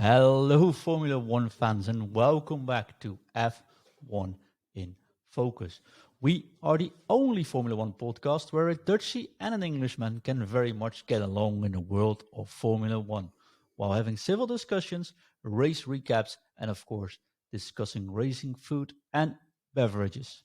Hello, Formula One fans, and welcome back to F1 in Focus. We are the only Formula One podcast where a Dutchie and an Englishman can very much get along in the world of Formula One, while having civil discussions, race recaps, and of course, discussing racing food and beverages.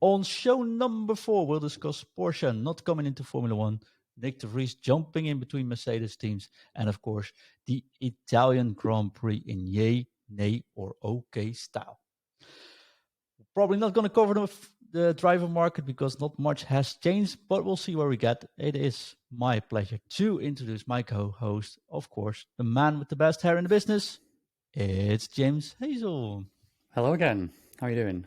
On show number 4, we'll discuss Porsche not coming into Formula One, Nyck de Vries jumping in between Mercedes teams, and of course, the Italian Grand Prix in yay, nay, or okay style. Probably not going to cover the driver market because not much has changed, but we'll see where we get. It is my pleasure to introduce my co-host, of course, the man with the best hair in the business. It's James Hazel. Hello again. How are you doing?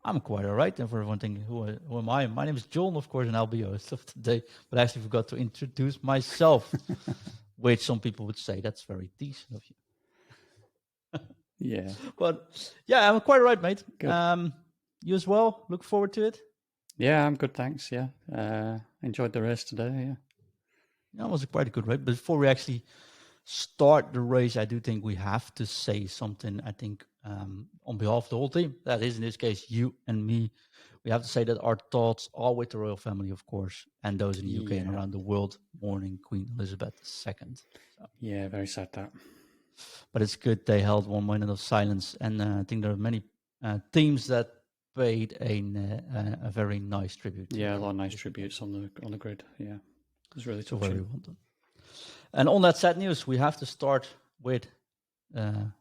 I'm quite all right. And for everyone thinking, who am I? My name is John, of course, and I'll be your host of today. But I actually forgot to introduce myself, which some people would say that's very decent of you. Yeah. But yeah, I'm quite all right, mate. Good. You as well? Look forward to it? Yeah, I'm good, thanks. Yeah. Enjoyed the race today, yeah. Yeah, it was quite a good race. But before we actually start the race, I do think we have to say something, I think, on behalf of the whole team. That is, in this case, you and me. We have to say that our thoughts are with the royal family, of course, and those in the UK and around the world mourning Queen Elizabeth II. So. Yeah, very sad that. But it's good they held 1 minute of silence, and I think there are many teams that paid a very nice tribute. Yeah, a lot of nice tributes on the grid. Yeah, it was really touching. Very well done. And on that sad news, we have to start with the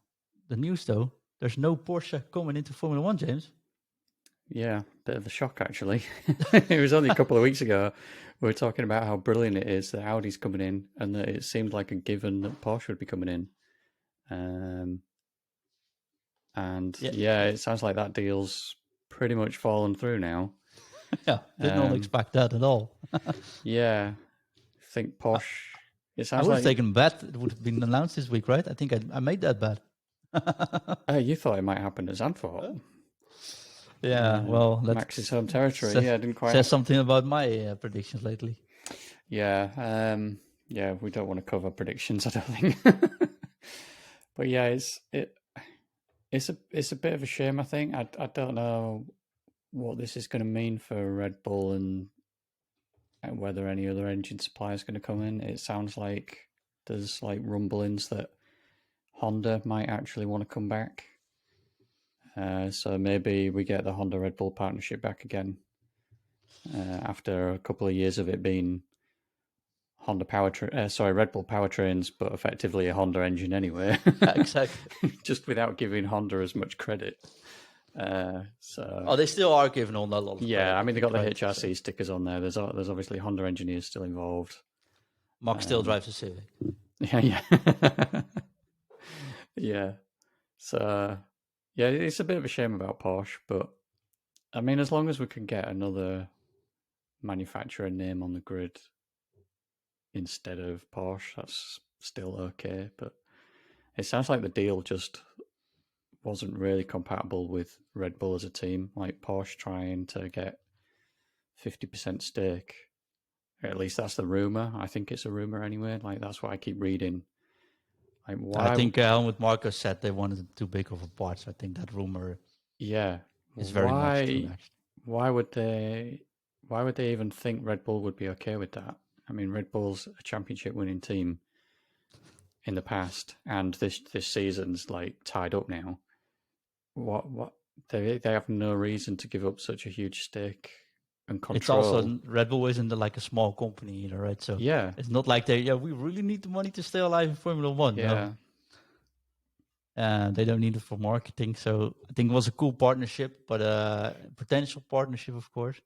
news, though. There's no Porsche coming into Formula One, James. Yeah, bit of a shock, actually. It was only a couple of weeks ago we were talking about how brilliant it is that Audi's coming in and that it seemed like a given that Porsche would be coming in. It sounds like that deal's pretty much fallen through now. Yeah, did not expect that at all. Yeah, I think Porsche... I would have taken a bet. It would have been announced this week, right? I think I made that bet. You thought it might happen at Zandvoort. Yeah, well, that's Max's home territory. Didn't quite says something about my predictions lately. Yeah, we don't want to cover predictions, I don't think. But yeah, it's a bit of a shame. I think I don't know what this is going to mean for Red Bull and whether any other engine supplier is going to come in. It sounds like there's like rumblings that Honda might actually want to come back. So maybe we get the Honda Red Bull partnership back again after a couple of years of it being Red Bull powertrains, but effectively a Honda engine anyway. Exactly. Just without giving Honda as much credit. They still are giving Honda a lot of credit. Yeah, I mean, they got the HRC stickers on there. There's obviously Honda engineers still involved. Mark still drives a Civic. Yeah. Yeah. So, yeah, it's a bit of a shame about Porsche, but I mean, as long as we can get another manufacturer name on the grid instead of Porsche, that's still okay. But it sounds like the deal just wasn't really compatible with Red Bull as a team, like Porsche trying to get 50% stake. At least that's the rumor. I think it's a rumor anyway. Like, that's what I keep reading. Like, why? I think Helmut Marko said they wanted it too big of a part. So I think that rumor is very much true, actually. Why would they even think Red Bull would be okay with that? I mean, Red Bull's a championship winning team in the past, and this season's like tied up now. What they have no reason to give up such a huge stake and control. It's also Red Bull isn't like a small company either, right? So yeah, it's not like we really need the money to stay alive in Formula One. Yeah. No. They don't need it for marketing. So I think it was a cool partnership, but a potential partnership, of course.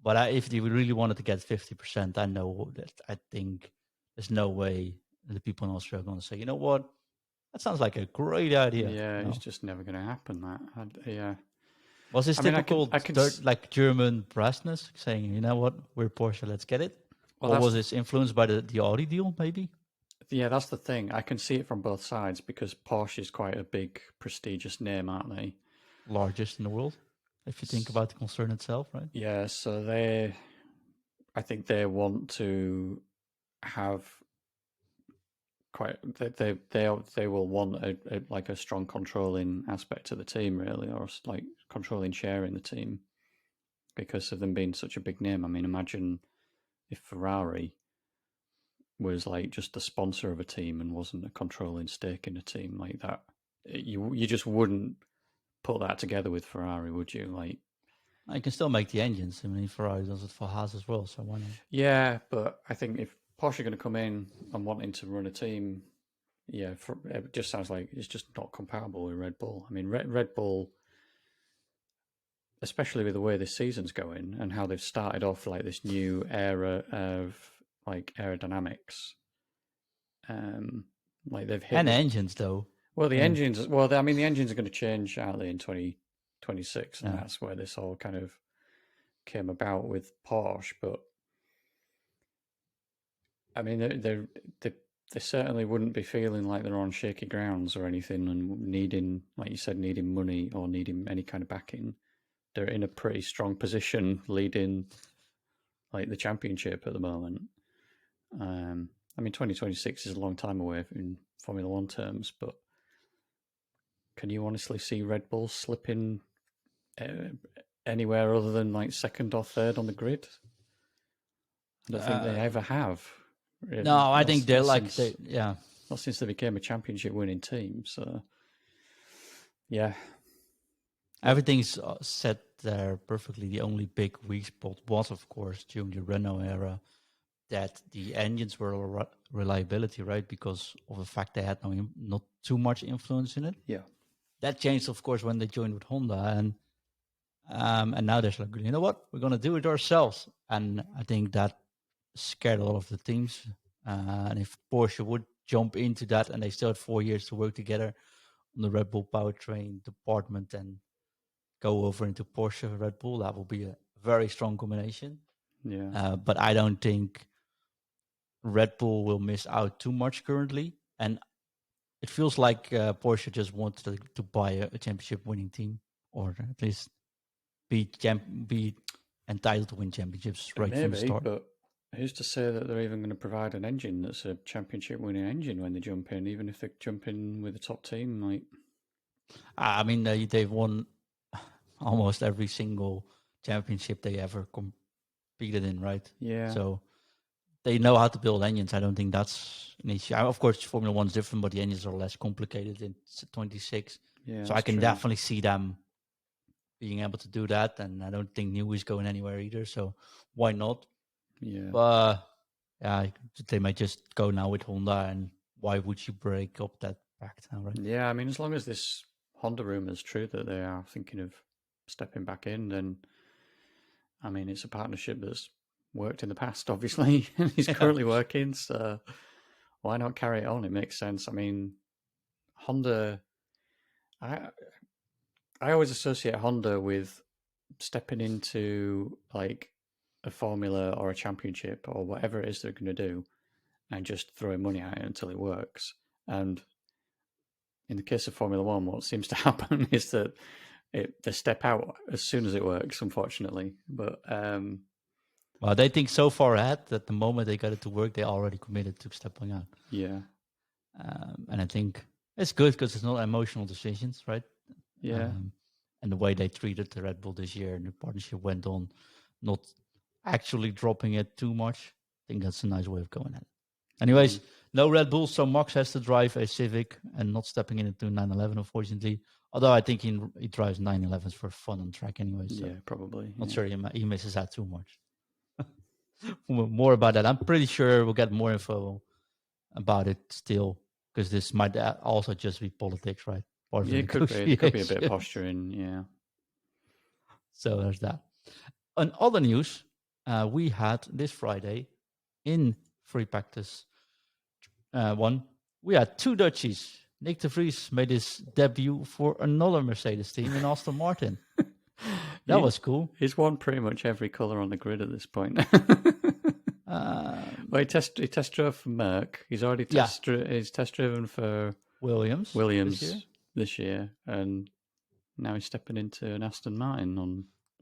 But if they really wanted to get 50%, I know that I think there's no way the people in Austria are going to say, you know what, that sounds like a great idea. Yeah, it's just never going to happen. Yeah. Was this typical like German brassness saying, you know what, we're Porsche, let's get it? Or was this influenced by the Audi deal, maybe? Yeah, that's the thing. I can see it from both sides because Porsche is quite a big, prestigious name, aren't they? Largest in the world, if you think about the concern itself, right? Yeah, so I think they want to have quite they will want like a strong controlling aspect to the team, really, or like controlling share in the team because of them being such a big name. I mean, imagine if Ferrari was like just a sponsor of a team and wasn't a controlling stake in a team like that. You just wouldn't put that together with Ferrari, would you? Like, I can still make the engines. I mean, Ferrari does it for Haas as well, so why not? yeah, but I think if Porsche are going to come in and wanting to run a team, yeah, it just sounds like it's just not compatible with Red Bull. I mean, Red Bull, especially with the way this season's going and how they've started off like this new era of like aerodynamics, like they've hit And the engines, though. well, the I mean, engines. Well, I mean, the engines are going to change, aren't they, in 2026, and yeah. that's where this all kind of came about with Porsche. But I mean, they certainly wouldn't be feeling like they're on shaky grounds or anything, and needing, like you said, needing money or needing any kind of backing. They're in a pretty strong position, leading like the championship at the moment. I mean, 2026 is a long time away in Formula One terms, but can you honestly see Red Bull slipping anywhere other than like second or third on the grid? I don't think they ever have. No, I think they're like, since, yeah. not since they became a championship winning team. So, yeah. Everything's set there perfectly. The only big weak spot was, of course, during the Renault era, that the engines were reliability, right? Because of the fact they had not too much influence in it. Yeah. That changed, of course, when they joined with Honda, and now they're like, you know what, we're gonna do it ourselves. And I think that scared a lot of the teams. And if Porsche would jump into that, and they still had 4 years to work together on the Red Bull powertrain department and go over into Porsche Red Bull, that will be a very strong combination. Yeah. But I don't think Red Bull will miss out too much currently. And it feels like Porsche just wants to buy a championship winning team, or at least be entitled to win championships right from the Maybe, start. but who's to say that they're even going to provide an engine that's a championship winning engine when they jump in, even if they jump in with a top team? Like, I mean, they've won almost every single championship they ever competed in, right? yeah. So they know how to build engines. I don't think that's an issue. Of course, Formula One's different, but the engines are less complicated in 26. Yeah. So I can definitely see them being able to do that. And I don't think New is going anywhere either. So why not? Yeah. But yeah, they might just go now with Honda. And why would you break up that pact now, right? Yeah. I mean, as long as this Honda rumor is true that they are thinking of stepping back in, then I mean, it's a partnership that's worked in the past, obviously, and is currently working. So why not carry it on? It makes sense. I mean, Honda. I always associate Honda with stepping into like a formula or a championship or whatever it is they're going to do and just throwing money at it until it works. And in the case of Formula One, what seems to happen is that they step out as soon as it works, unfortunately. But well, they think so far ahead that the moment they got it to work, they already committed to stepping out. Yeah. And I think it's good because it's not emotional decisions, right? Yeah. And the way they treated the Red Bull this year and the partnership went on, not actually dropping it too much. I think that's a nice way of going at it. Anyways, no Red Bull, so Max has to drive a Civic and not stepping into 911, unfortunately. Although I think he drives 911s for fun on track anyway. So yeah, probably. not sure he misses out too much. More about that. I'm pretty sure we'll get more info about it still, because this might also just be politics, right? Yeah, it could be. There could be a bit of posturing, yeah. So there's that. On other news, we had this Friday in free practice one, we had two Dutchies. Nyck de Vries made his debut for another Mercedes team in Aston Martin. That was cool. He's won pretty much every colour on the grid at this point. Well, he test drove for Merck. He's already test driven for Williams this year, and now he's stepping into an Aston Martin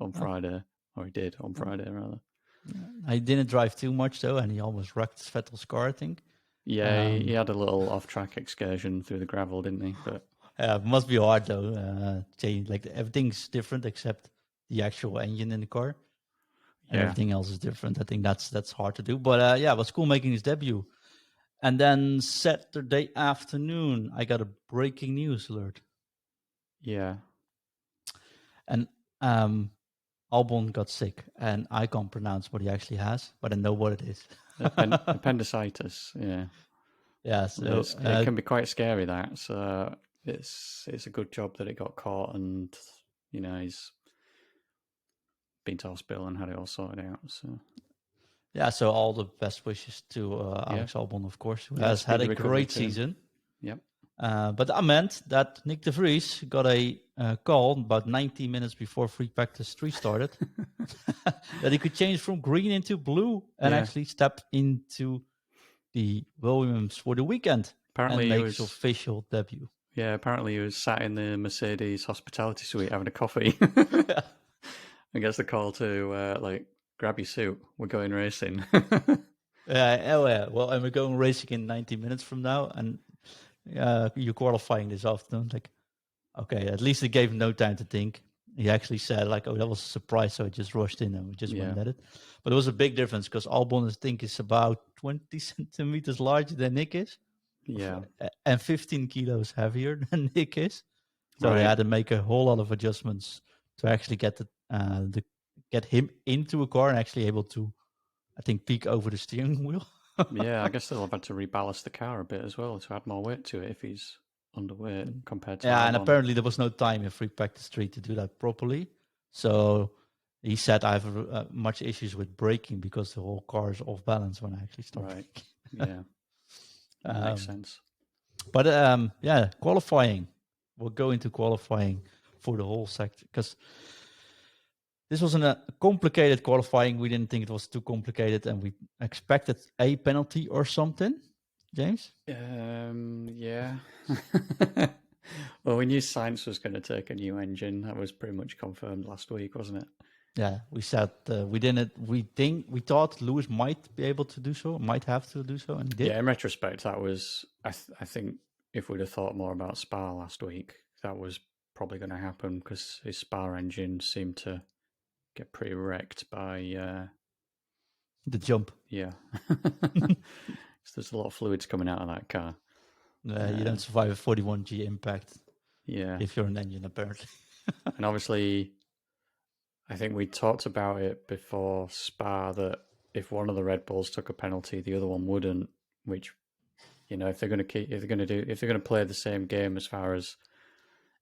on Friday, or he did on Friday rather. I didn't drive too much though, and he almost wrecked Vettel's car, I think. Yeah, he had a little off-track excursion through the gravel, didn't he? But It must be hard though. Change like everything's different except the actual engine in the car, and yeah, everything else is different. I think that's hard to do. But yeah, it was cool making his debut. And then Saturday afternoon, I got a breaking news alert, yeah. and Albon got sick, and I can't pronounce what he actually has, but I know what it is. Appendicitis. Yeah, Yeah, so it can be quite scary. That so it's a good job that it got caught, and he's been to hospital and had it all sorted out. So yeah, so all the best wishes to yeah, Alex Albon, of course, who yeah. has had Speedy a recovery great to him. season. Yep. But that meant that Nyck de Vries got a call about 90 minutes before free practice 3 started that he could change from green into blue and actually step into the Williams for the weekend Apparently and he make was his official debut. Yeah, apparently he was sat in the Mercedes hospitality suite having a coffee. And gets the call to grab your suit. We're going racing. Yeah. Well, and we're going racing in 90 minutes from now, and you're qualifying this afternoon. Like, okay, at least it gave him no time to think. He actually said, like, oh, that was a surprise, so I just rushed in and we just went at it. But it was a big difference because Albon, I think, is about 20 centimeters larger than Nyck is. Yeah. And 15 kilos heavier than Nyck is. So they had to make a whole lot of adjustments to actually get get him into a car and actually able to, I think, peek over the steering wheel. Yeah, I guess they'll have had to reballast the car a bit as well to add more weight to it if he's underweight compared to Yeah, and Albon. apparently there was no time in free practice 3 to do that properly. So he said I have much issues with braking because the whole car is off balance when I actually start. Right. Yeah. That makes sense. But yeah, qualifying. We'll go into qualifying for the whole sector because this was a complicated qualifying. We didn't think it was too complicated, and we expected a penalty or something. James? Yeah. Well, we knew Sainz was going to take a new engine. That was pretty much confirmed last week, wasn't it? Yeah, we said we didn't. We thought Lewis might be able to do so, might have to do so, and he did. Yeah, in retrospect, that was. I think if we'd have thought more about Spa last week, that was probably going to happen because his Spa engine seemed to get pretty wrecked by the jump. Yeah, there's a lot of fluids coming out of that car. You don't survive a 41G impact. Yeah, if you're an engine, apparently. And obviously, I think we talked about it before Spa that if one of the Red Bulls took a penalty, the other one wouldn't. Which, if they're going to play the same game as far as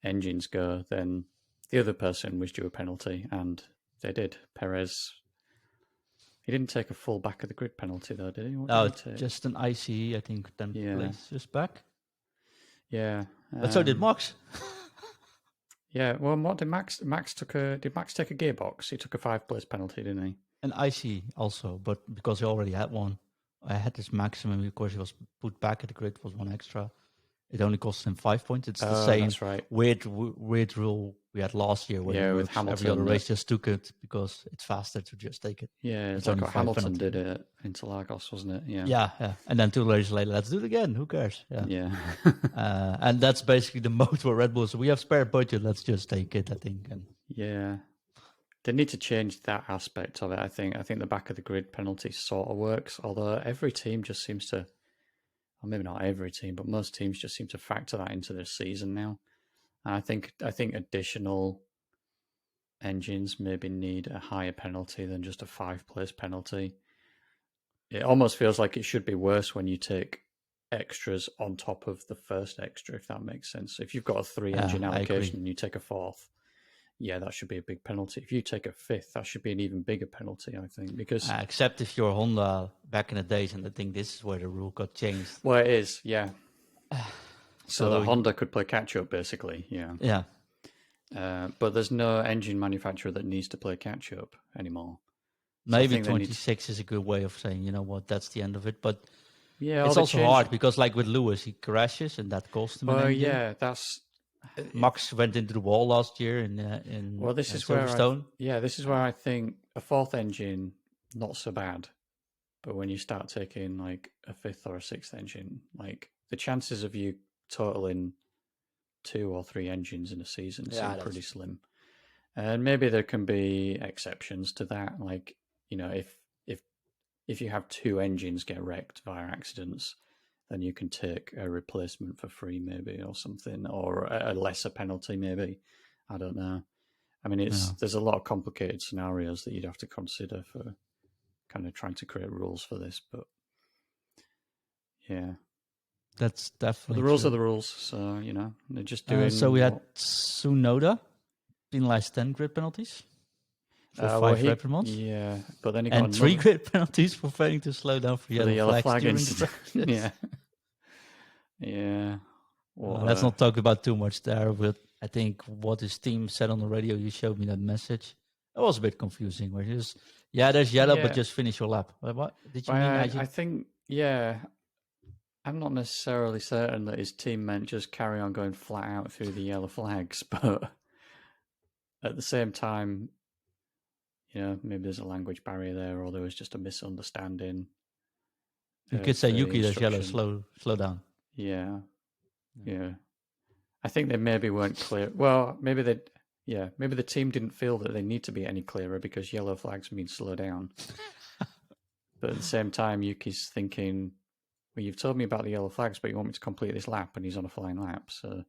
engines go, then the other person was due a penalty, and they did. Perez, he didn't take a full back of the grid penalty though, did he? No, just an ICE, I think, 10 places back. Yeah, but so did Max. Yeah, well, what did Max take a gearbox? He took a 5-place penalty, didn't he? An IC also, but because he already had one, I had this maximum. Of course, he was put back at the grid, was one extra. It only cost him 5 points. It's the same weird rule we had last year where with Hamilton, every other race just took it because it's faster to just take it. Yeah, it's like what Hamilton did it in Interlagos, wasn't it? Yeah. And then 2 races later, let's do it again. Who cares? Yeah. And that's basically the mode for Red Bull. So we have spare budget. Let's just take it, I think. And yeah. They need to change that aspect of it, I think. I think the back of the grid penalty sort of works, although every team just seems to, or maybe not every team, but most teams just seem to factor that into their season now. And I think additional engines maybe need a higher penalty than just a 5-place penalty. It almost feels like it should be worse when you take extras on top of the first extra, if that makes sense. If you've got a 3-engine allocation and you take a 4th, yeah, that should be a big penalty. If you take a 5th, that should be an even bigger penalty, I think. Because except if you're Honda back in the days, and I think this is where the rule got changed. Well, it is, yeah. So the Honda could play catch-up, basically, yeah. Yeah. But there's no engine manufacturer that needs to play catch-up anymore. So maybe 26 is a good way of saying, you know what, that's the end of it. But yeah, it's also hard because, like with Lewis, he crashes and that cost him an engine. Yeah, that's... Max went into the wall last year in this is Silverstone. This is where I think a 4th engine, not so bad. But when you start taking like a fifth or a sixth engine, like the chances of you totaling 2 or 3 engines in a season seem pretty slim. And maybe there can be exceptions to that, like, you know, if you have 2 engines get wrecked via accidents, then you can take a replacement for free, maybe, or something, or a lesser penalty, maybe. I don't know. I mean, there's a lot of complicated scenarios that you'd have to consider for kind of trying to create rules for this, but yeah, That's definitely but the rules true. are the rules. So you know, they're just doing. So we had Tsunoda penalized 10 grid penalties for 5 reprimands. Yeah, but then he got 3 grid penalties for failing to slow down for yellow flags during the practice. Yeah. Let's not talk about too much there, but I think what his team said on the radio, you showed me that message. It was a bit confusing. Where just there's yellow, but just finish your lap. What did you mean? I think, I'm not necessarily certain that his team meant just carry on going flat out through the yellow flags, but at the same time, you know, maybe there's a language barrier there, or there was just a misunderstanding. You could say Yuki, there's yellow, slow down. Yeah. I think they maybe weren't clear. Well, maybe maybe the team didn't feel that they need to be any clearer because yellow flags mean slow down. But at the same time, Yuki's thinking, well, you've told me about the yellow flags, but you want me to complete this lap, and he's on a flying lap. So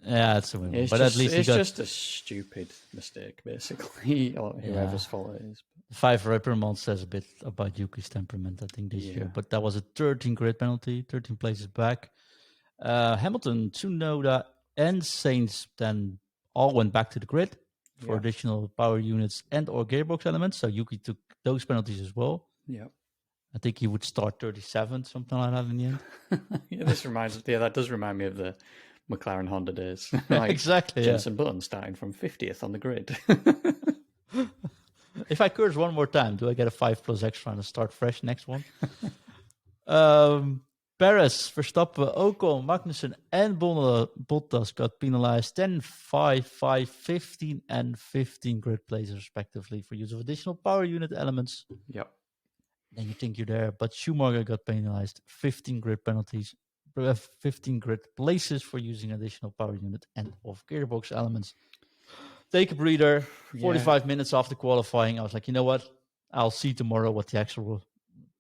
yeah, that's a win. But just, at least it's just a stupid mistake, basically, or whoever's fault it is. 5 reprimands says a bit about Yuki's temperament, I think, this year. But that was a 13 grid penalty, 13 places back. Hamilton, Tsunoda, and Sainz then all went back to the grid for additional power units and or gearbox elements. So Yuki took those penalties as well. Yeah. I think he would start 37th, something like that in the end. That does remind me of the McLaren Honda days. Exactly. Jenson Button starting from 50th on the grid. If I curse one more time, do I get a 5+ extra and start fresh next one? Perez, Verstappen, Ocon, Magnussen, and Bottas got penalized 10, 5, 5, 15, and 15 grid places, respectively, for use of additional power unit elements. Yep. And you think you're there, but Schumacher got penalized 15 grid penalties, 15 grid places for using additional power unit and of gearbox elements. Take a breather. 45 minutes after qualifying, I was like, you know what? I'll see tomorrow what the actual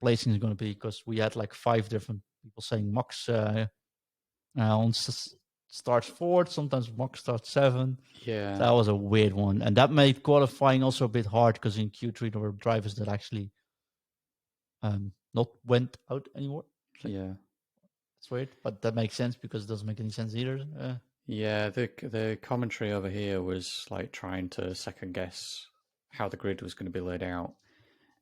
placing is going to be, because we had like 5 different people saying Max starts 4th, sometimes Max starts 7th. Yeah. That was a weird one. And that made qualifying also a bit hard, because in Q3 there were drivers that actually not went out anymore. It's weird, but that makes sense because it doesn't make any sense either. The commentary over here was like trying to second guess how the grid was going to be laid out,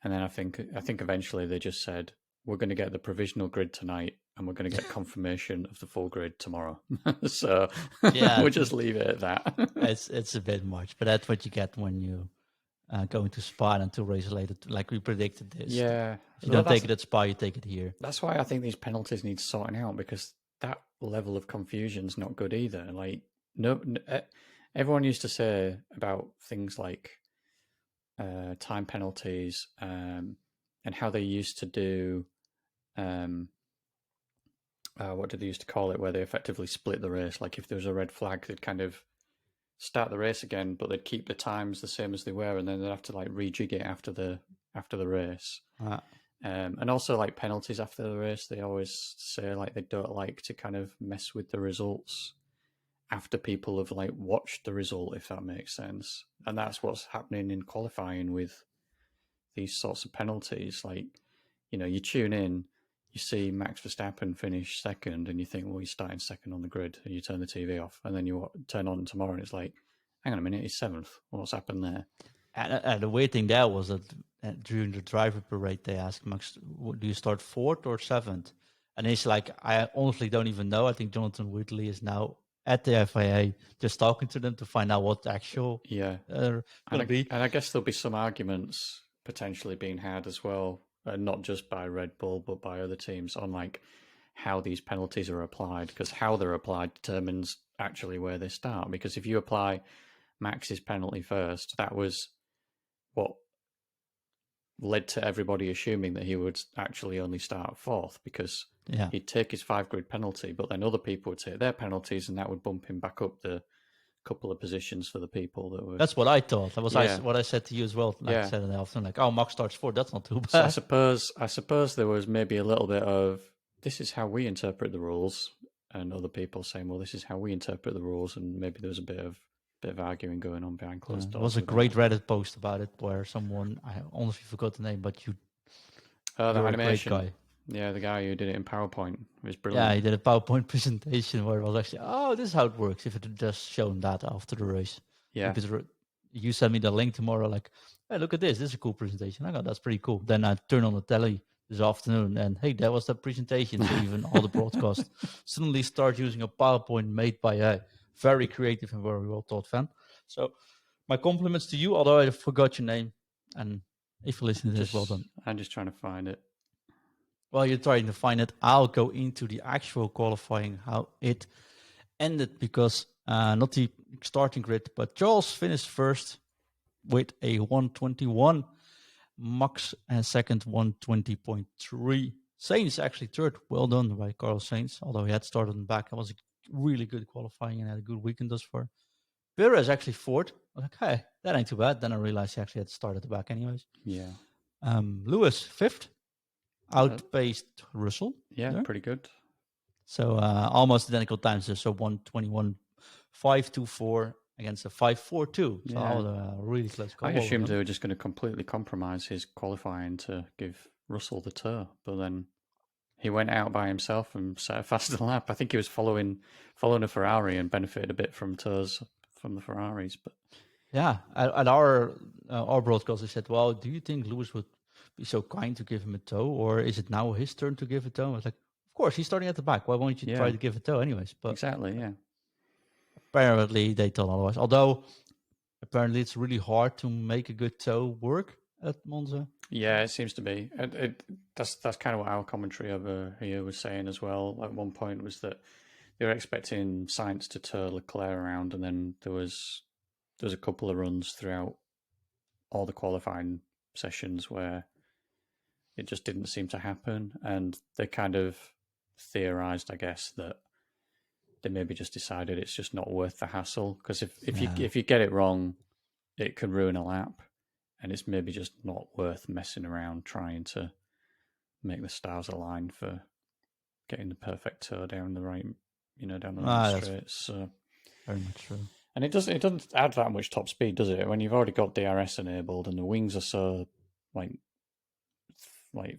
and then I think eventually they just said, we're going to get the provisional grid tonight, and we're going to get confirmation of the full grid tomorrow. So we'll just leave it at that. It's a bit much, but that's what you get when you go into Spa and 2 races later, like we predicted this. Yeah. If you don't take it at Spa, you take it here. That's why I think these penalties need sorting out, because that level of confusion's not good either. Like, everyone used to say about things like time penalties and how they used to do what did they used to call it, where they effectively split the race. Like if there was a red flag, they'd kind of start the race again, but they'd keep the times the same as they were, and then they'd have to like rejig it after the race. And also like penalties after the race, they always say like they don't like to kind of mess with the results after people have like watched the result, if that makes sense. And that's what's happening in qualifying with these sorts of penalties. Like, you know, you tune in, you see Max Verstappen finish second, and you think, well, he's starting second on the grid, and you turn the TV off, and then you turn on tomorrow, and it's like, hang on a minute, he's 7th. What's happened there? And the weird thing there was that during the driver parade, they asked Max, do you start 4th or 7th? And he's like, I honestly don't even know. I think Jonathan Whitley is now at the FIA just talking to them to find out what the actual going to be. And I guess there'll be some arguments potentially being had as well, not just by Red Bull, but by other teams, on like how these penalties are applied, because how they're applied determines actually where they start. Because if you apply Max's penalty first, that was what led to everybody assuming that he would actually only start fourth because Yeah, he'd take his 5 grid penalty, but then other people would take their penalties, and that would bump him back up the couple of positions for the people that were. that's what I thought. That was Yeah. what I said to you as well. Like Yeah. Saturday afternoon, like, oh, Max starts fourth. That's not too So bad. I suppose there was maybe a little bit of this is how we interpret the rules, and other people saying, well, this is how we interpret the rules, and maybe there was a bit of arguing going on behind closed There doors. was a great Reddit post about it where someone, I honestly forgot the name, but the you're a great animation guy. Yeah, the guy who did it in PowerPoint was Yeah, brilliant. he did a PowerPoint presentation where it was actually, oh, this is how it works. If it had just shown that after the race. Yeah, Because you send me the link tomorrow, like, hey, look at this. This is a cool presentation. I go, that's pretty cool. Then I turn on the telly this afternoon and, hey, that was the presentation. So even all the broadcast suddenly start using a PowerPoint made by a very creative and very well thought fan. So my compliments to you, although I forgot your name. And if you listen to this, well done. I'm just trying to find it. While you're trying to find it, I'll go into the actual qualifying, how it ended, because not the starting grid, but Charles finished first with a 121, Max second 120.3. Sainz actually third. Well done by Carlos Sainz, although he had started in the back. It was a really good qualifying and had a good weekend thus far. Perez actually fourth. I was like, hey, that ain't too bad. Then I realized he actually had started at the back anyways. Yeah. Lewis fifth. Outpaced Russell. Yeah, there. Pretty good. So almost identical times there. So 121.524 against a 5.42. So that was a really close call. I assumed they were just going to completely compromise his qualifying to give Russell the tour, but then he went out by himself and set a faster lap. I think he was following a Ferrari and benefited a bit from tours from the Ferraris. But yeah, at our broadcast, they said, well, do you think Lewis would be so kind to give him a tow, or is it now his turn to give a tow? I was like, of course, he's starting at the back. Why won't you try to give a tow anyways? But exactly, yeah. Apparently, they thought otherwise. Although, apparently, it's really hard to make a good tow work at Monza. Yeah, it seems to be. That's kind of what our commentary over here was saying as well. At one point, was that they were expecting Sainz to tow Leclerc around, and then there was a couple of runs throughout all the qualifying sessions where it just didn't seem to happen, and they kind of theorized, I guess, that they maybe just decided it's just not worth the hassle, because if you get it wrong, it could ruin a lap, and it's maybe just not worth messing around trying to make the stars align for getting the perfect tow down the right, down the right straight. So very much true. And it doesn't add that much top speed, does it? When you've already got DRS enabled and the wings are so like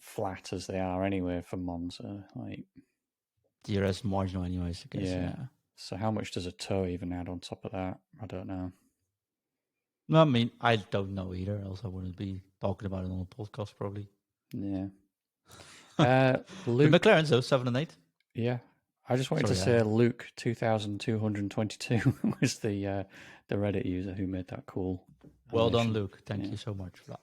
flat as they are anyway for Monza, like DRS marginal anyways, I guess. Yeah. So how much does a tow even add on top of that? I don't know. No, I mean, I don't know either, else I wouldn't be talking about it on the podcast probably. Yeah. Luke, McLaren's though, 7 and 8. Yeah. I just wanted to say Luke 2222 was the Reddit user who made that cool. Well done, Luke. Thank you so much for that.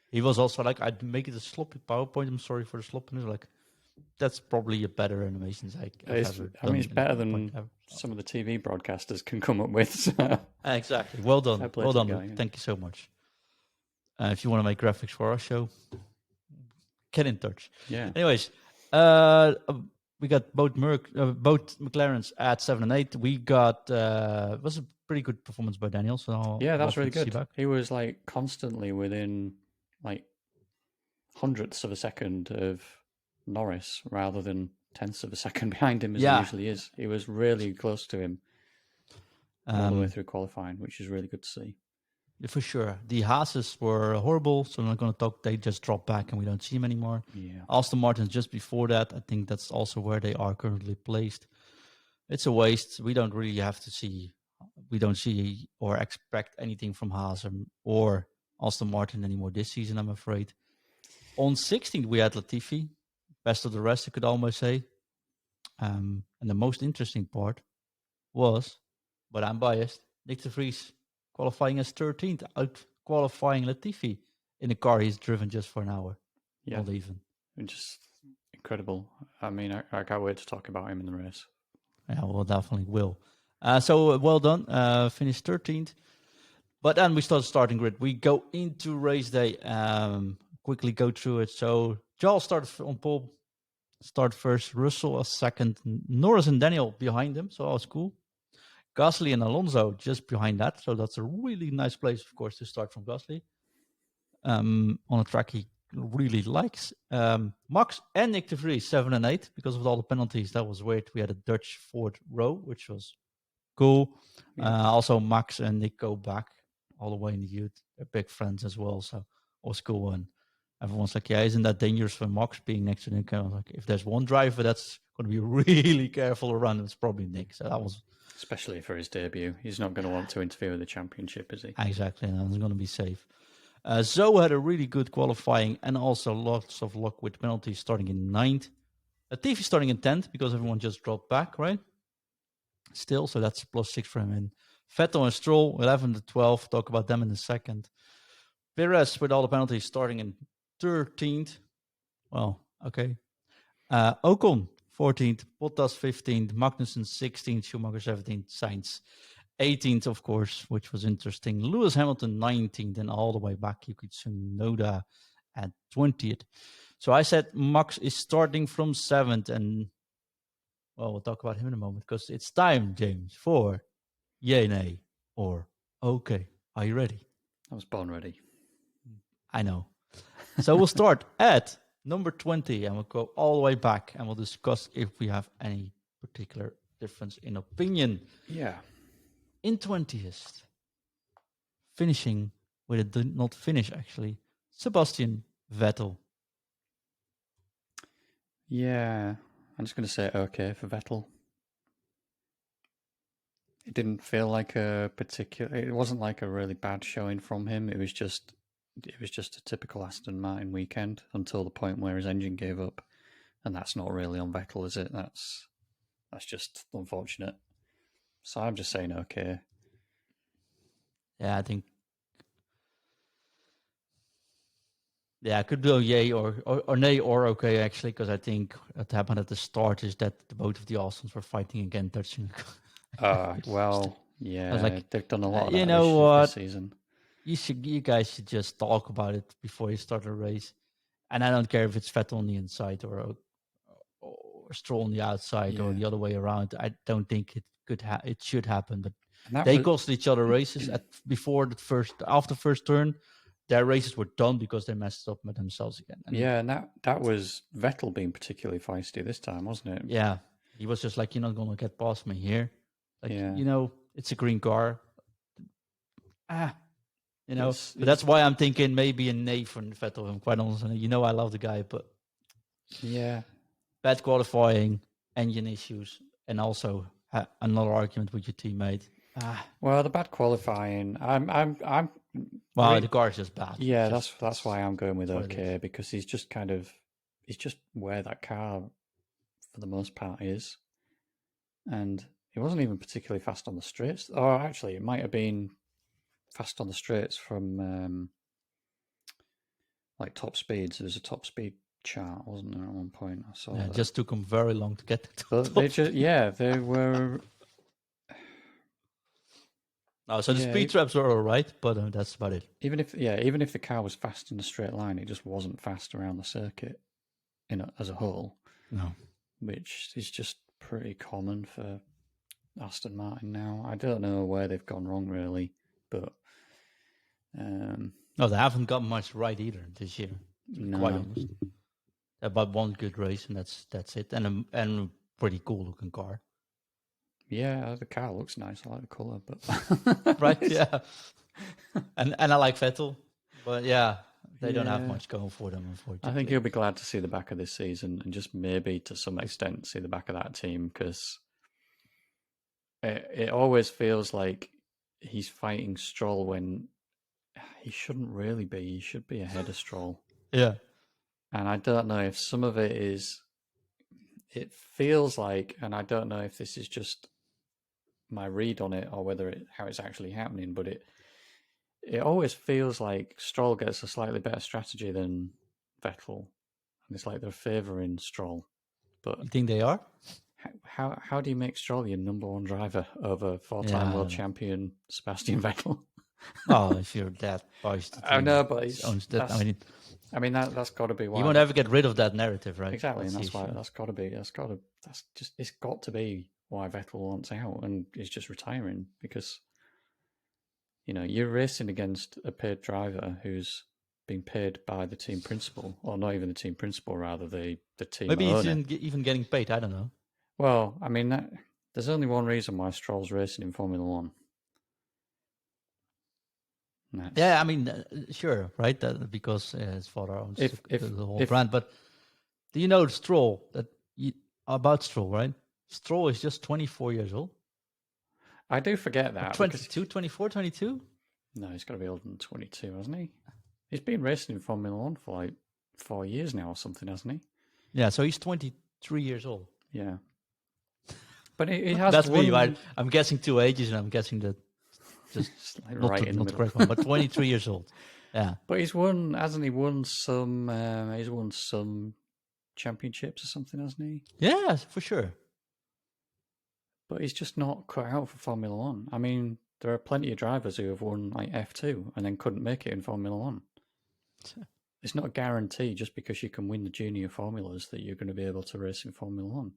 He was also like, I'd make it a sloppy PowerPoint. I'm sorry for the sloppiness. Like, that's probably a better animation I've ever done. I mean, it's better than some of the TV broadcasters can come up with. So. Exactly. Well done. Well done, Luke. Yeah. Thank you so much. If you want to make graphics for our show, get in touch. Yeah. Anyways, we got both McLarens at 7 and 8. We got it was a pretty good performance by Daniel. So yeah, that was really good. He was like constantly within like hundredths of a second of Norris rather than tenths of a second behind him as he usually is. He was really close to him all the way through qualifying, which is really good to see. For sure. The Haases were horrible, so I'm not going to talk. They just dropped back and we don't see them anymore. Yeah. Aston Martin just before that. I think that's also where they are currently placed. It's a waste. We don't really have to see. We don't see or expect anything from Haas or Aston Martin anymore this season, I'm afraid. On 16th, we had Latifi. Best of the rest, I could almost say. And the most interesting part was, but I'm biased, Nyck de Vries qualifying as 13th, out qualifying Latifi in a car he's driven just for an hour. Yeah. Not even. Just incredible. I mean, I can't wait to talk about him in the race. Yeah, well, definitely will. So well done. Finished 13th. But then we start starting grid. We go into race day. quickly go through it. So Charles started on pole, start first. Russell was second. Norris and Daniel behind him, so that was cool. Gasly and Alonso just behind that, so that's a really nice place, of course, to start from Gasly. On a track he really likes. Max and Nyck de Vries 7 and 8 because of all the penalties. That was weird. We had a Dutch fourth row, which was cool. Yeah. Also, Max and Nyck go back all the way in the youth. They're big friends as well, so it was cool. And everyone's like, "Yeah, isn't that dangerous for Max being next to Nyck?" I was like, if there's one driver that's going to be really careful around, it's probably Nyck. So that was, especially for his debut. He's not going to want to interfere with the championship, is he? Exactly, and it's going to be safe. Zoe had a really good qualifying and also lots of luck with penalties starting in 9th. Latifi starting in 10th because everyone just dropped back, right? Still, so that's +6 for him. And Vettel and Stroll, 11 to 12. Talk about them in a second. Perez with all the penalties starting in 13th. Well, okay. Ocon, 14th. Bottas, 15th. Magnussen, 16th. Schumacher, 17th. Sainz, 18th, of course, which was interesting. Lewis Hamilton, 19th. And all the way back, Yuki Tsunoda at 20th. So I said Max is starting from 7th. And, well, we'll talk about him in a moment because it's time, James, for yay, nay, or okay. Are you ready? I was born ready. I know. So we'll start at number 20 and we'll go all the way back and we'll discuss if we have any particular difference in opinion. Yeah. In 20th, finishing with a did not finish actually, Sebastian Vettel. Yeah, I'm just going to say okay for Vettel. It didn't feel like it wasn't like a really bad showing from him. It was just a typical Aston Martin weekend until the point where his engine gave up. And that's not really on Vettel, is it? That's just unfortunate. So I'm just saying okay. Yeah, I think. Yeah, I could do yay or nay or okay, actually, because I think what happened at the start is that both of the Austins were fighting again, touching. Well, yeah, like, they've done a lot of you that know what? this season. You guys should just talk about it before you start a race. And I don't care if it's Vettel on the inside or Stroll on the outside or the other way around. I don't think it should happen. But they cost each other races after first turn. Their races were done because they messed up with themselves again. And that was Vettel being particularly feisty this time, wasn't it? Yeah, he was just like, you're not gonna get past me here. Like, it's a green car. But that's why I'm thinking maybe a nay for Vettel. I'm quite honest. I love the guy, but bad qualifying, engine issues, and also another argument with your teammate. Well, the bad qualifying, the car is just bad. Yeah, that's why I'm going with okay, because he's just where that car for the most part is, and he wasn't even particularly fast on the straights. Or actually, it might have been fast on the straights from like top speeds. There's a top speed chart, wasn't there, at one point? I saw that. It just took them very long to get to but they were. So the speed traps are all right, but that's about it. Even if the car was fast in a straight line, it just wasn't fast around the circuit as a whole. No, which is just pretty common for Aston Martin now. I don't know where they've gone wrong really, but no, they haven't got much right either this year. No. Quite honest. About one good race, and that's it, and a pretty cool looking car. Yeah, the car looks nice. I like the colour, but right, yeah. And I like Vettel, but they don't have much going for them, unfortunately. I think he'll be glad to see the back of this season, and just maybe to some extent see the back of that team, because it always feels like he's fighting Stroll when he shouldn't really be. He should be ahead of Stroll. Yeah. And I don't know if some of it is. It feels like, and I don't know if this is just my read on it or how it's actually happening, but it always feels like Stroll gets a slightly better strategy than Vettel, and it's like they're favouring Stroll. But you think they are? How do you make Stroll your number one driver over four-time world champion Sebastian Vettel? Oh, if you're that biased, I know, but I mean, that's got to be why. You won't ever get rid of that narrative, right? Exactly, and that's why that's got to be. It's got to be why Vettel wants out and is just retiring because you're racing against a paid driver who's being paid by the team principal, or not even the team principal, rather the team Maybe owner. he's even getting paid. I don't know. Well, I mean, there's only one reason why Stroll's racing in Formula One. Yeah, I mean, sure, right? Because his father owns the whole brand. But do you know Stroll? About Stroll, right? Stroll is just 24 years old. I do forget that. 22, 24, 22? No, he's got to be older than 22, hasn't he? He's been racing in Formula One for like 4 years now or something, hasn't he? Yeah, so he's 23 years old. Yeah. But he has That's me, right? I'm guessing 2 ages, and I'm guessing that just like not right the, in the not middle. the correct one, but 23 years old. Yeah. But he's won, hasn't he? Won some. He's won some championships or something, hasn't he? Yeah, for sure. But he's just not cut out for Formula One. I mean, there are plenty of drivers who have won like F2 and then couldn't make it in Formula One. It's not a guarantee just because you can win the junior formulas that you're going to be able to race in Formula One.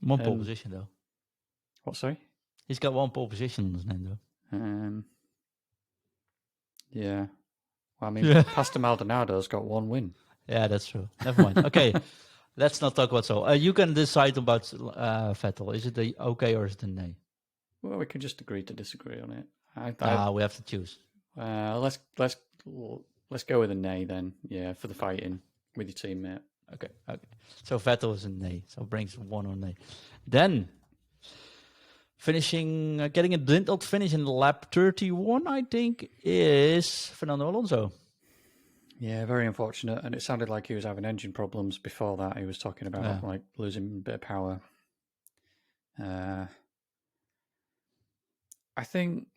One pole position, though. What, sorry? He's got one pole position on his name, though. Yeah. Well, I mean, Pastor Maldonado's got one win. Yeah, that's true. Never mind. Okay, let's not talk about so. You can decide about Vettel. Is it the okay or is it the nay? Well, we can just agree to disagree on it. We have to choose. Let's go with a nay then. Yeah, for the fighting with your teammate. Okay. So Vettel is a nay. So brings 1 on nay. Then getting a dwindled finish in lap 31, I think, is Fernando Alonso. Yeah, very unfortunate. And it sounded like he was having engine problems before that. He was talking about like losing a bit of power. I think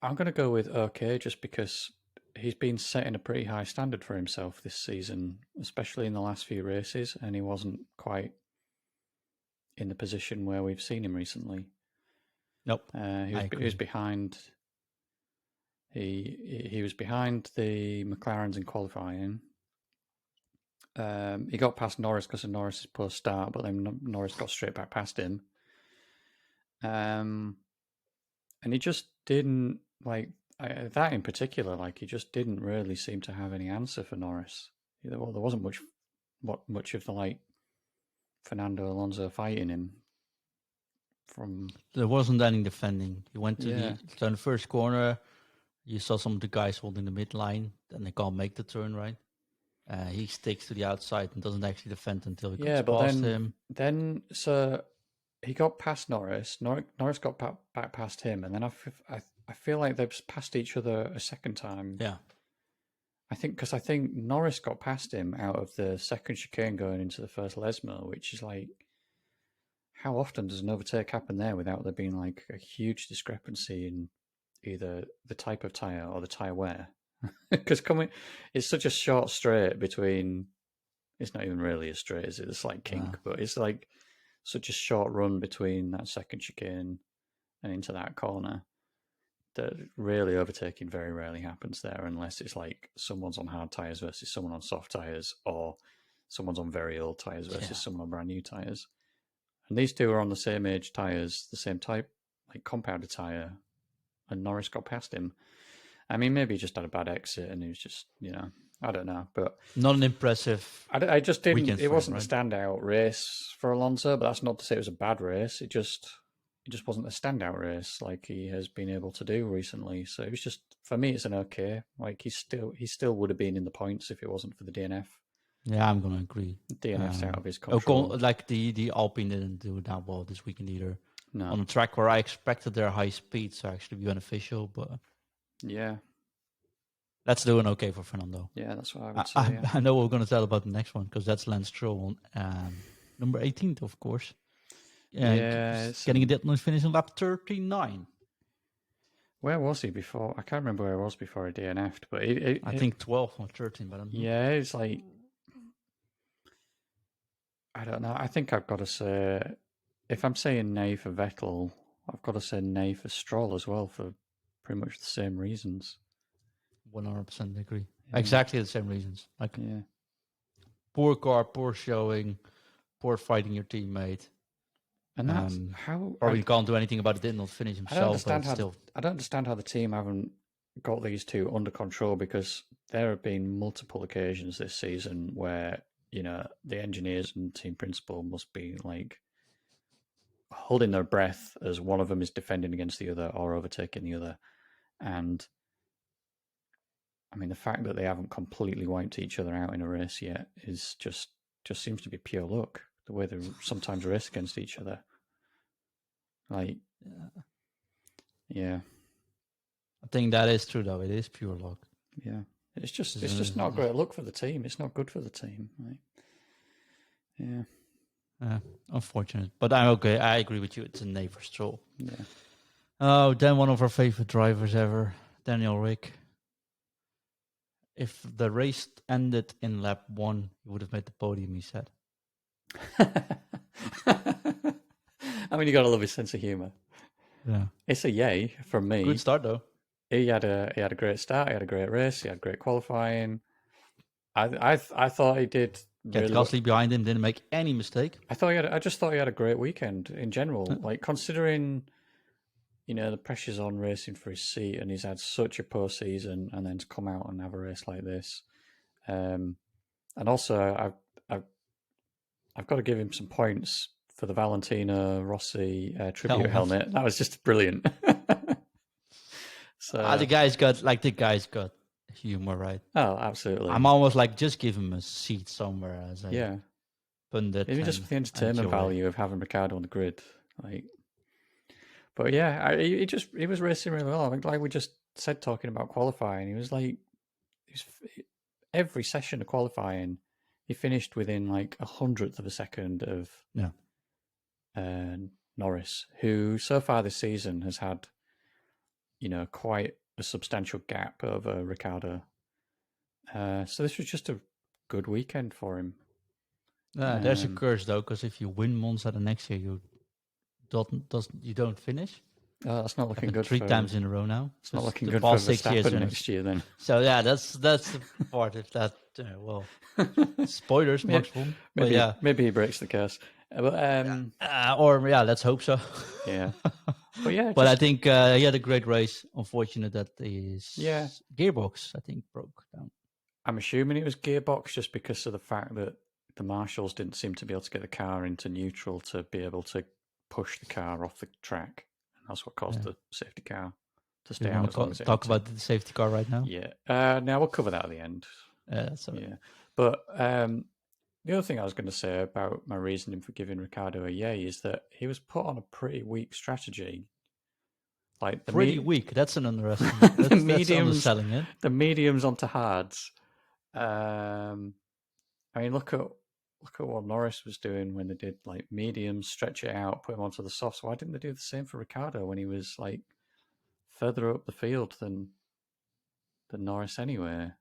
I'm going to go with okay, just because he's been setting a pretty high standard for himself this season, especially in the last few races, and he wasn't quite in the position where we've seen him recently. Nope. He was behind. He was behind the McLarens in qualifying. He got past Norris because of Norris's poor start, but then Norris got straight back past him. And he just didn't like that in particular. Like he just didn't really seem to have any answer for Norris. There wasn't much of the like Fernando Alonso fighting him. There wasn't any defending. He went to the first corner. You saw some of the guys holding the midline, then they can't make the turn, right? He sticks to the outside and doesn't actually defend until he gets past him. Then, so he got past Norris. Norris got back past him, and then I feel like they've passed each other a second time. Yeah. I think Norris got past him out of the second chicane going into the first Lesmo, which is like, how often does an overtake happen there without there being like a huge discrepancy in either the type of tyre or the tyre wear? Because it's such a short straight between. It's not even really a straight, is it? It's like kink, but it's like such a short run between that second chicane and into that corner that really overtaking very rarely happens there, unless it's like someone's on hard tyres versus someone on soft tyres, or someone's on very old tyres versus someone on brand new tyres. And these two are on the same age tyres, the same type, like compounded tyre, and Norris got past him. I mean, maybe he just had a bad exit and he was just, I don't know. But not an impressive. I just didn't. It wasn't a standout race for Alonso, but that's not to say it was a bad race. It just wasn't a standout race like he has been able to do recently. So it was just, for me, it's an okay. Like he still would have been in the points if it wasn't for the DNF. Yeah, I'm gonna agree. DNF's out of his control. Like the Alpine didn't do that well this weekend either. No. On a track where I expected their high speeds to actually be beneficial, but yeah, let's do an okay for Fernando. Yeah, that's what I would say. I know what we're gonna tell about the next one because that's Lance Stroll, number 18th, of course. Getting a deadline finish in lap 39. Where was he before? I can't remember where he was before he DNF'd, but I think 12 or 13, but I don't know. Yeah, it's like, I don't know. I think I've got to say, if I'm saying nay for Vettel, I've got to say nay for Stroll as well for pretty much the same reasons. 100% agree. Exactly the same reasons. Like Yeah. poor car, poor showing, poor fighting your teammate. And that's how Probably can't do anything about it. Did not finish I don't himself, but understand it's how still. I don't understand how the team haven't got these two under control, because there have been multiple occasions this season where, the engineers and team principal must be like holding their breath as one of them is defending against the other or overtaking the other. And I mean, the fact that they haven't completely wiped each other out in a race yet is just seems to be pure luck. The way they sometimes race against each other, like, yeah, I think that is true, though. It is pure luck. yeah. It's just not great luck for the team. It's not good for the team. Like, yeah, Unfortunate, but I'm okay. I agree with you. It's a neighbor stroll. yeah. Oh, then one of our favorite drivers ever, Daniel Rick. If the race ended in lap 1, he would have made the podium, he said. I mean, you got to love his sense of humor. Yeah, It's a yay from me. good start though. He had a great start. He had a great race. He had great qualifying. I thought he did Get really. Gasly behind him, didn't make any mistake. I just thought he had a great weekend in general. Like, considering, the pressures on racing for his seat, and he's had such a poor season, and then to come out and have a race like this. And also, I've got to give him some points for the Valentino Rossi tribute helmet. That was just brilliant. So the guy's got humor, right? Oh, absolutely. I'm almost like, just give him a seat somewhere as a pundit. Maybe just for the entertainment value of having Ricciardo on the grid, like. But yeah, he was racing really well. I think, like we just said, talking about qualifying, he was every session of qualifying, he finished within like 100th of a second of Norris, who so far this season has had, quite a substantial gap over Ricciardo. So this was just a good weekend for him. There's a curse though, because if you win Monza the next year, you don't finish. That's not looking good. 3 times in a row now. It's not looking good for Verstappen next year then. So yeah, that's the part of that. Well, spoilers, Max won. Maybe he breaks the curse. Let's hope so. Yeah, but I think he had a great race. Unfortunate that his gearbox, I think, broke down. I'm assuming it was gearbox just because of the fact that the marshals didn't seem to be able to get the car into neutral to be able to push the car off the track. And that's what caused the safety car to stay out as long as it talk about the safety car right now? Yeah. Now we'll cover that at the end. Yeah. But the other thing I was going to say about my reasoning for giving Ricciardo a yay is that he was put on a pretty weak strategy. Like weak. That's an underestimate. That's underselling it. The mediums onto hards. I mean, look at what Norris was doing when they did like mediums, stretch it out, put him onto the softs. Why didn't they do the same for Ricciardo when he was like further up the field than Norris anyway?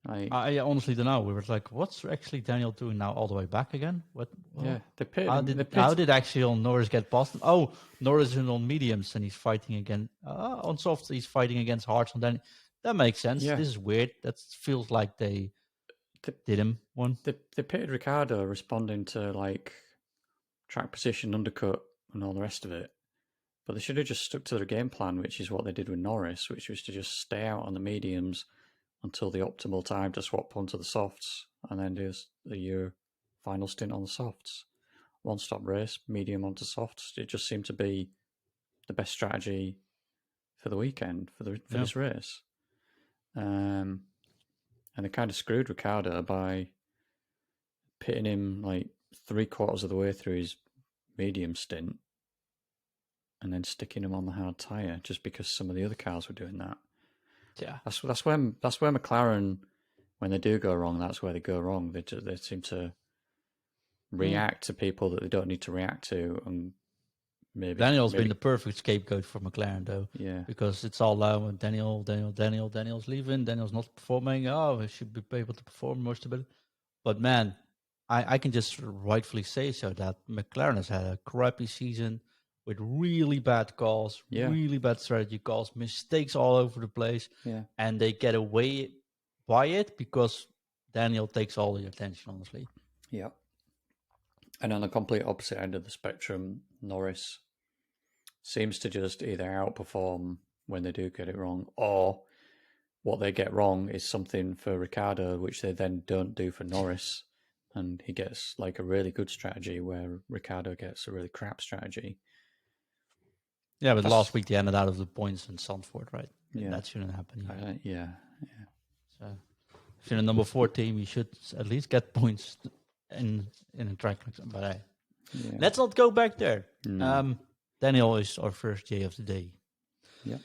I honestly don't know. We were like, what's actually Daniel doing now all the way back again? What? Yeah, how did actually Norris get past him? Oh, Norris is on mediums and he's fighting again. On softs, he's fighting against hards. And then that makes sense. Yeah. This is weird. That feels like they did him one. They pitted Ricciardo responding to like track position, undercut, and all the rest of it. But they should have just stuck to their game plan, which is what they did with Norris, which was to just stay out on the mediums until the optimal time to swap onto the softs and then do your final stint on the softs. One-stop race, medium onto softs. It just seemed to be the best strategy for the weekend, for this race. And they kind of screwed Ricciardo by pitting him like 3/4 of the way through his medium stint and then sticking him on the hard tyre just because some of the other cars were doing that. Yeah, that's where McLaren, when they do go wrong, that's where they go wrong. They seem to react to people that they don't need to react to, and maybe Daniel's been the perfect scapegoat for McLaren, though. Yeah, because it's all loud. Daniel's leaving. Daniel's not performing. Oh, he should be able to perform more stability. But man, I can just rightfully say so that McLaren has had a crappy season with really bad calls, really bad strategy calls, mistakes all over the place, and they get away buy it because Daniel takes all the attention, honestly. Yeah. And on the complete opposite end of the spectrum, Norris seems to just either outperform when they do get it wrong, or what they get wrong is something for Ricciardo, which they then don't do for Norris. And he gets like a really good strategy where Ricciardo gets a really crap strategy. Yeah, but last week they ended out of the points in Zandvoort, right? Yeah. That shouldn't happen. Yeah. So if you're a number 4 team, you should at least get points in a track like that. But let's not go back there. No. Daniel is our first J of the day. Yeah.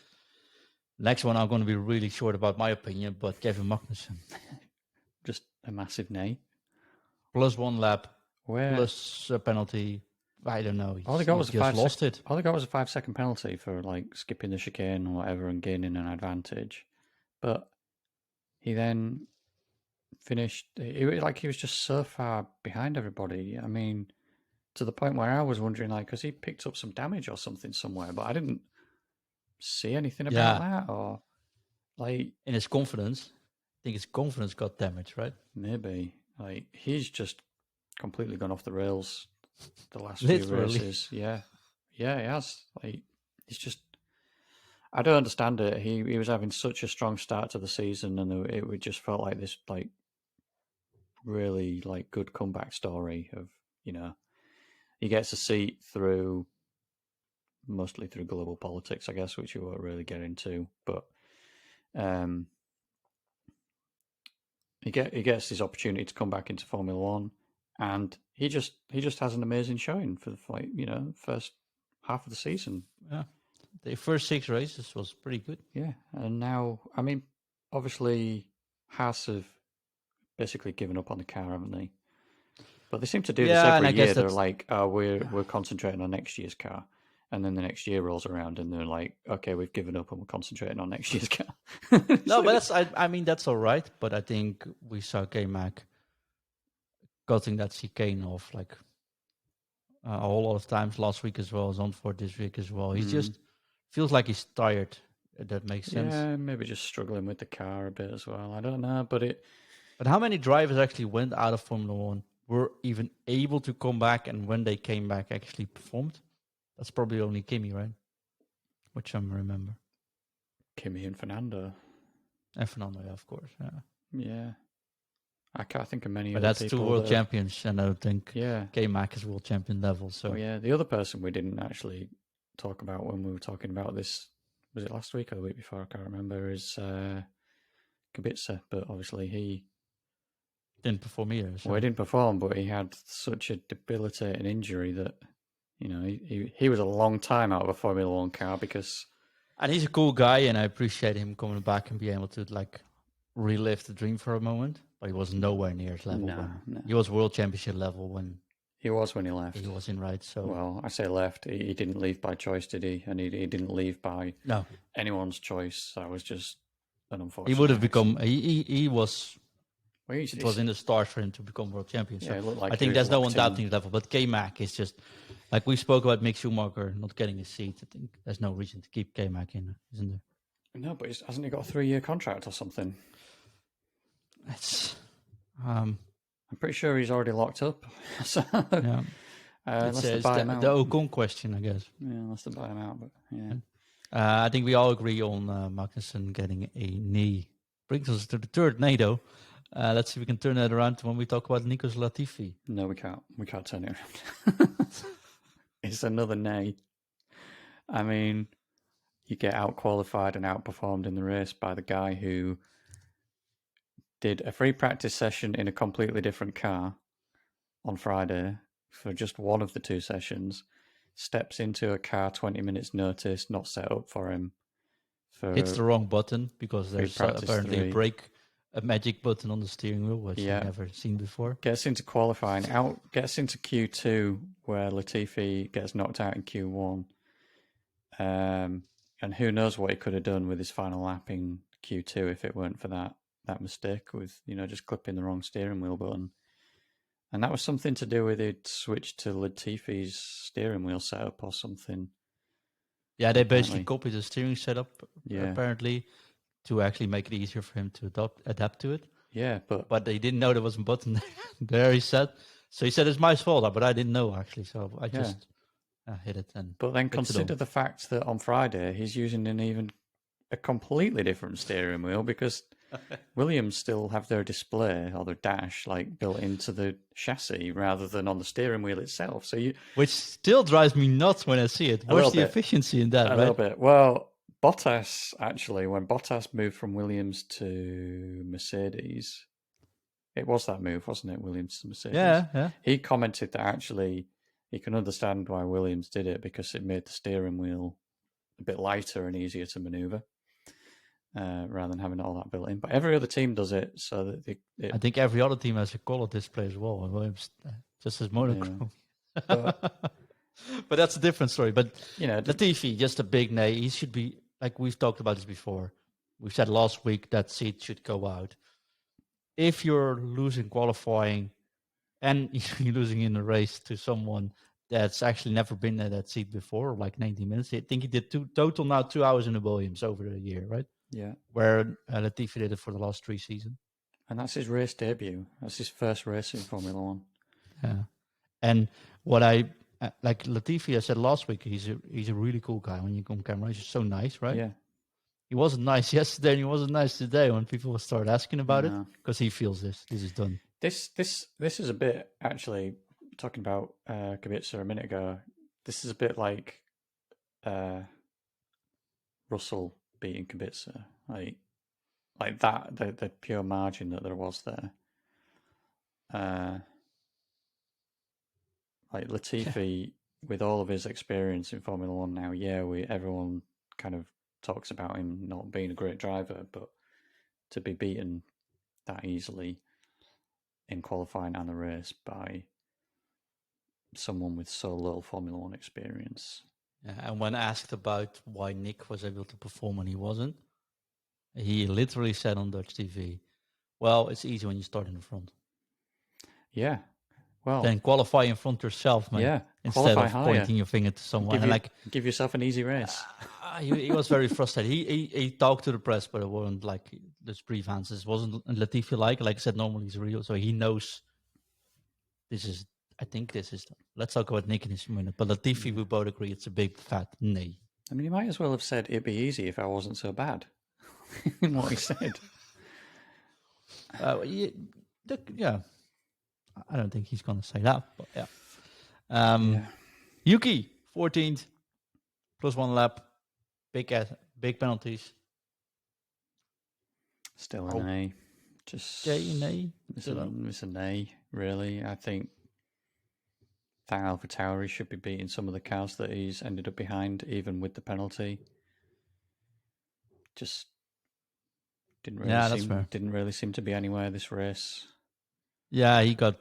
Next one, I'm going to be really short about my opinion, but Kevin Magnussen. Just a massive nay. Plus 1 lap, Where plus a penalty. I don't know. All they got was just lost it. All they got was a 5-second penalty for like skipping the chicane or whatever and gaining an advantage. But he then finished he was just so far behind everybody. I mean, to the point where I was wondering, like, because he picked up some damage or something somewhere, but I didn't see anything about that, or like in his confidence. I think his confidence got damaged, right? Maybe. Like, he's just completely gone off the rails the last few races. Yeah, he has. Like, he's just. I don't understand it. He was having such a strong start to the season, and it just felt like this, like, really like good comeback story of, he gets a seat through mostly through global politics, I guess, which you won't really get into, but he gets his opportunity to come back into Formula One, and he just has an amazing showing for the first half of the season. Yeah, the first 6 races was pretty good. Yeah, and now, I mean, obviously Haas have basically given up on the car, haven't they? But they seem to do this every year. They're like, "Oh, we're concentrating on next year's car," and then the next year rolls around, and they're like, "Okay, we've given up, and we're concentrating on next year's car." No, but I mean that's all right. But I think we saw K-Mac cutting that chicane off like a whole lot of times last week as well as on for this week as well. He just feels like he's tired. If that makes sense. Yeah, maybe just struggling with the car a bit as well. I don't know, but how many drivers actually went out of Formula One, were even able to come back, and when they came back actually performed? That's probably only Kimi, right? Which I remember. Kimi and Fernando. And Fernando, yeah, of course. Yeah. I can't think of many but other that's people. 2 world champions, and I don't think Yeah. K-Mac is world champion level. So the other person we didn't actually talk about when we were talking about this, was it last week or the week before? I can't remember. Is Kubica, but obviously he didn't perform either. So. Well, he didn't perform, but he had such a debilitating injury that he was a long time out of a Formula One car because. And he's a cool guy, and I appreciate him coming back and being able to like relive the dream for a moment. But he was nowhere near his level. No. He was world championship level when. He was when he left. He was in right. So well, I say left. He didn't leave by choice, did he? And he didn't leave by anyone's choice. That was just an unfortunate. He would have become. He was. Well, it was in the stars for him to become world champion. So like I think there's no one doubting his level. But K-Mac is just like we spoke about Mick Schumacher not getting a seat. I think there's no reason to keep K-Mac in, isn't there? No, but hasn't he got a 3-year contract or something? It's. I'm pretty sure he's already locked up. So, yeah. Unless they buy him out. The Ocon question, I guess. Yeah, unless they buy him out, but yeah. I think we all agree on Magnussen getting a knee. Brings us to the third nay, though. Let's see if we can turn that around when we talk about Nicolas Latifi. No, we can't. We can't turn it around. It's another nay. I mean, you get out-qualified and outperformed in the race by the guy who did a free practice session in a completely different car on Friday for just one of the 2 sessions, steps into a car 20 minutes notice, not set up for him. Hits the wrong button because there's apparently a magic button on the steering wheel, which I've never seen before. Gets into qualifying, gets into Q2, where Latifi gets knocked out in Q1. And who knows what he could have done with his final lap in Q2 if it weren't for that mistake with, just clipping the wrong steering wheel button. And that was something to do with it switched to Latifi's steering wheel setup or something. Yeah, they basically copied the steering setup, apparently. to actually make it easier for him to adapt to it. Yeah, But they didn't know there was a button there. He said. So he said it's my fault, but I didn't know actually. So I just hit it and. But then fixed it consider all. the fact that on Friday he's using a completely different steering wheel because Williams still have their display or their dash like built into the chassis rather than on the steering wheel itself. So which still drives me nuts when I see it. Where's the efficiency in that? A little bit. Well, Bottas actually, when Bottas moved from Williams to Mercedes, it was that move, wasn't it? Williams to Mercedes. Yeah. He commented that actually he can understand why Williams did it because it made the steering wheel a bit lighter and easier to maneuver. Rather than having all that built in, but every other team does it, so that I think every other team has a color display as well. Williams just as monochrome, but that's a different story. But Latifi, just a big nay. He should be like we've talked about this before. We said last week that seat should go out. If you're losing qualifying and you're losing in a race to someone that's actually never been at that seat before, like 90 minutes, I think he did total now 2 hours in the Williams over the year, right? Yeah. Where Latifi did it for the last 3 seasons. And that's his race debut. That's his first race in Formula One. Yeah. And what I like Latifi, I said last week, he's a really cool guy when you come camera. He's just so nice, right? Yeah. He wasn't nice yesterday and he wasn't nice today when people start asking about it because he feels this is done. This is a bit, actually, talking about Kubica a minute ago, this is a bit like Russell beating Kubica. Like that, the pure margin that there was there. Like Latifi, with all of his experience in Formula One now, everyone kind of talks about him not being a great driver, but to be beaten that easily in qualifying and the race by someone with so little Formula One experience. Yeah, and when asked about why Nyck was able to perform and he wasn't, he literally said on Dutch TV, well, it's easy when you start in the front. Yeah. Well, then qualify in front yourself, man. Yeah. Instead Qualify of higher. pointing your finger to someone. Give yourself an easy race. He was very frustrated. He talked to the press, but it wasn't like the Prix fans. It wasn't Latifi like I said, normally he's real. So he knows I think this is, let's talk about Nyck in this minute. But Latifi, we both agree it's a big fat nay. I mean, he might as well have said it'd be easy if I wasn't so bad in what he said. Yeah. I don't think he's going to say that, but yeah. Yuki, 14th, plus 1 lap, big penalties. Still an A. Just an A. It's an A, really. I think that AlphaTauri should be beating some of the cars that he's ended up behind, even with the penalty. Just didn't really seem to be anywhere this race. Yeah, he got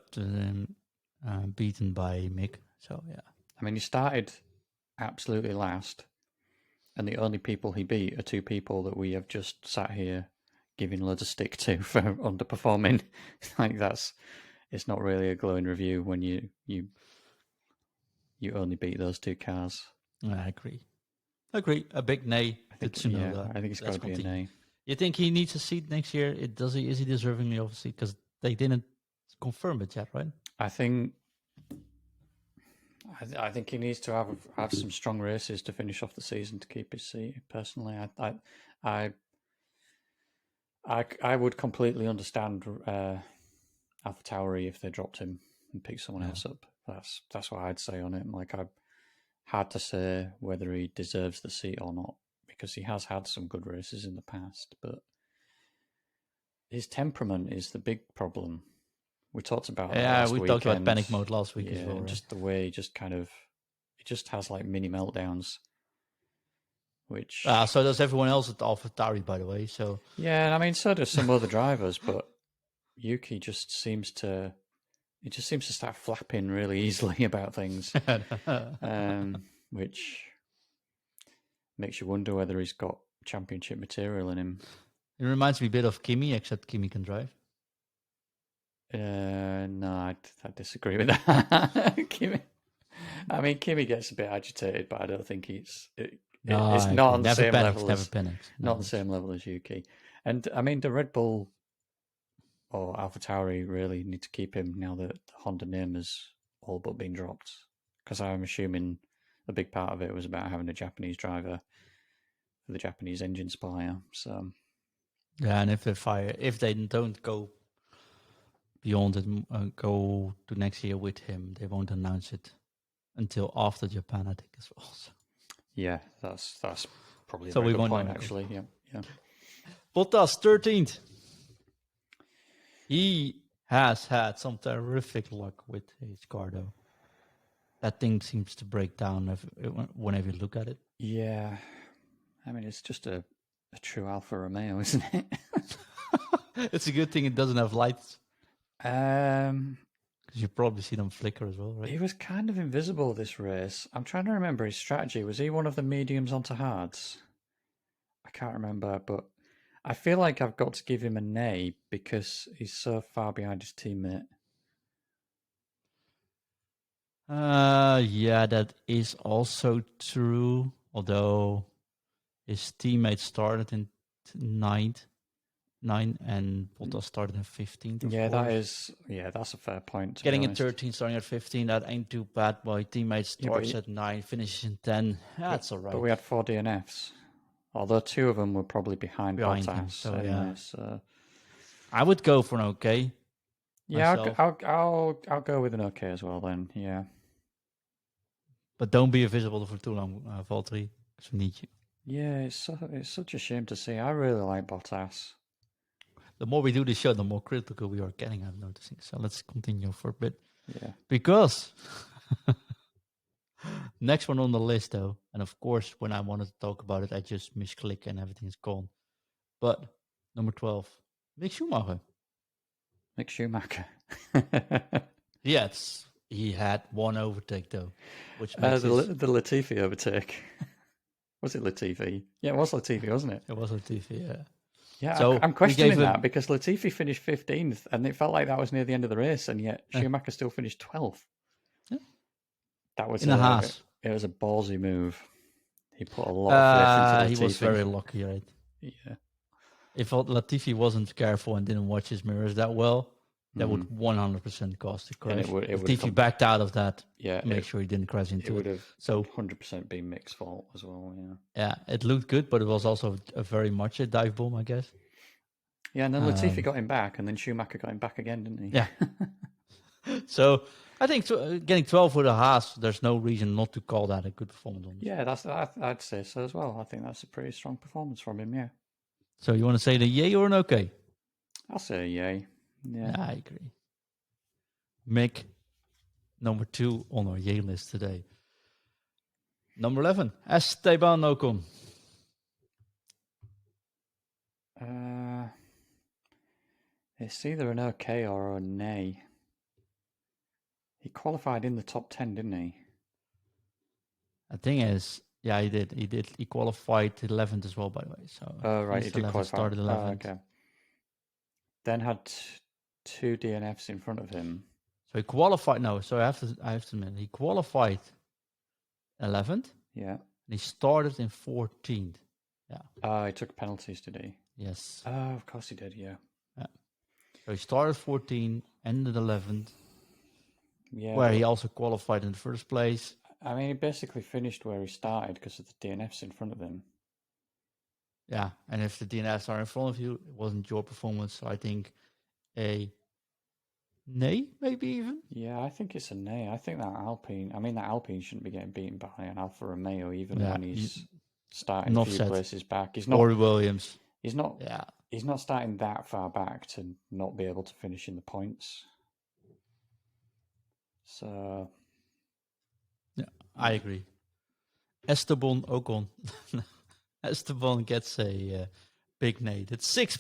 beaten by Mick. So yeah, I mean, he started absolutely last, and the only people he beat are 2 people that we have just sat here giving loads of stick to for underperforming. Like it's not really a glowing review when you only beat those 2 cars. I agree. A big nay. I think it's got to be a nay. You think he needs a seat next year? Is he deservingly of a seat? Because they didn't confirm it yet, right? I think he needs to have some strong races to finish off the season to keep his seat. Personally, I would completely understand AlphaTauri if they dropped him and picked someone else up. That's what I'd say on it. Like, I hard to say whether he deserves the seat or not because he has had some good races in the past, but his temperament is the big problem. We talked about talked about panic mode last week as well. Right? Just the way he just has like mini meltdowns. Which so does everyone else at AlphaTauri, by the way. So yeah, I mean, so does some other drivers, but Yuki just seems to start flapping really easily about things, which makes you wonder whether he's got championship material in him. It reminds me a bit of Kimi, except Kimi can drive. No, I disagree with that. Kimi gets a bit agitated, but I don't think it's I not agree. on the Never same panics, level never as panics. not on the same level as Yuki. And I mean, the Red Bull or AlphaTauri really need to keep him now that the Honda name has all but been dropped. Because I'm assuming a big part of it was about having a Japanese driver for the Japanese engine supplier. So Yeah, and if they don't go beyond it, go to next year with him, they won't announce it until after Japan, I think, as well. So, yeah, that's probably a so very we good won't point, know. actually. Yeah, yeah. Bottas 13th. He has had some terrific luck with his car, though. That thing seems to break down whenever you look at it. Yeah, I mean, it's just a true Alfa Romeo, isn't it? It's a good thing it doesn't have lights, um, because you probably see them flicker as well, right? he was kind of invisible this race. I'm trying to remember his strategy. Was he one of the mediums onto hards? I can't remember, but I feel like I've got to give him an A because he's so far behind his teammate. Yeah, that is also true. Although his teammate started in ninth, and Bottas started in 15th. Of Yeah, course, that's a fair point, to be getting in honest. 13th, starting at 15, that ain't too bad. My teammate starts at 9, finishes in 10. That's all right. But we had 4 DNFs, although 2 of them were probably behind Behind Bottas him, so anyway. yeah, So I would go for an okay. yeah, Myself. I'll go with an okay as well then. Yeah, But don't be invisible for too long, Valtteri, because we need you. yeah. It's such a shame to see. I really like Bottas. The more we do this show, the more critical we are getting, I'm noticing. So let's continue for a bit. Yeah. Because next one on the list, though, and of course, when I wanted to talk about it, I just misclick and everything's gone. But number 12, Mick Schumacher. Mick Schumacher. Yes, he had one overtake, though, which makes the Latifi overtake. Was it Latifi? Yeah, it was Latifi, wasn't it? it was a TV, yeah. Yeah, So I'm we questioning gave him, that because Latifi finished 15th, and it felt like that was near the end of the race, and yet Schumacher still finished 12th. Yeah. That was in a Haas. It was a ballsy move. He put a lot of faith into Latifi. He was very lucky, right? Yeah. If Latifi wasn't careful and didn't watch his mirrors that well, that would 100% cost the crash. If Latifi backed out of that, make sure he didn't crash into it. It would have so 100% been Mick's fault as well. Yeah. Yeah, it looked good, but it was also a very much a dive bomb, I guess. Yeah, and then Latifi got him back, and then Schumacher got him back again, didn't he? Yeah. So I think getting 12 with a Haas, there's no reason not to call that a good performance. Yeah, I'd say so as well. I think that's a pretty strong performance from him. Yeah. So you want to say the yay or an okay? I'll say a yay. Yeah, I agree. Mick, number 2 on our yay list today. Number 11, Esteban Ocon. It's either an okay or a nay. He qualified in the top 10, didn't he? The thing is, yeah, he did. He qualified 11th as well, by the way. So right, he did 11th, qualify. started 11th. Okay. Then had 2 DNFs in front of him. So he qualified. No, so I have to admit, he qualified 11th. Yeah. And he started in 14th. Yeah. He took penalties, did he? Yes. Oh, of course he did. Yeah. So he started 14, ended 11th. Yeah. Where he also qualified in the first place. I mean, he basically finished where he started because of the DNFs in front of him. Yeah, and if the DNFs are in front of you, it wasn't your performance. So I think a nay, maybe even. Yeah, I think it's a nay. I think that Alpine shouldn't be getting beaten by an Alfa Romeo even when he's starting a few places back. He's not. Or Williams. He's not. Yeah. He's not starting that far back to not be able to finish in the points. So. Yeah, I agree. Esteban Ocon. Esteban gets a big nay. It's six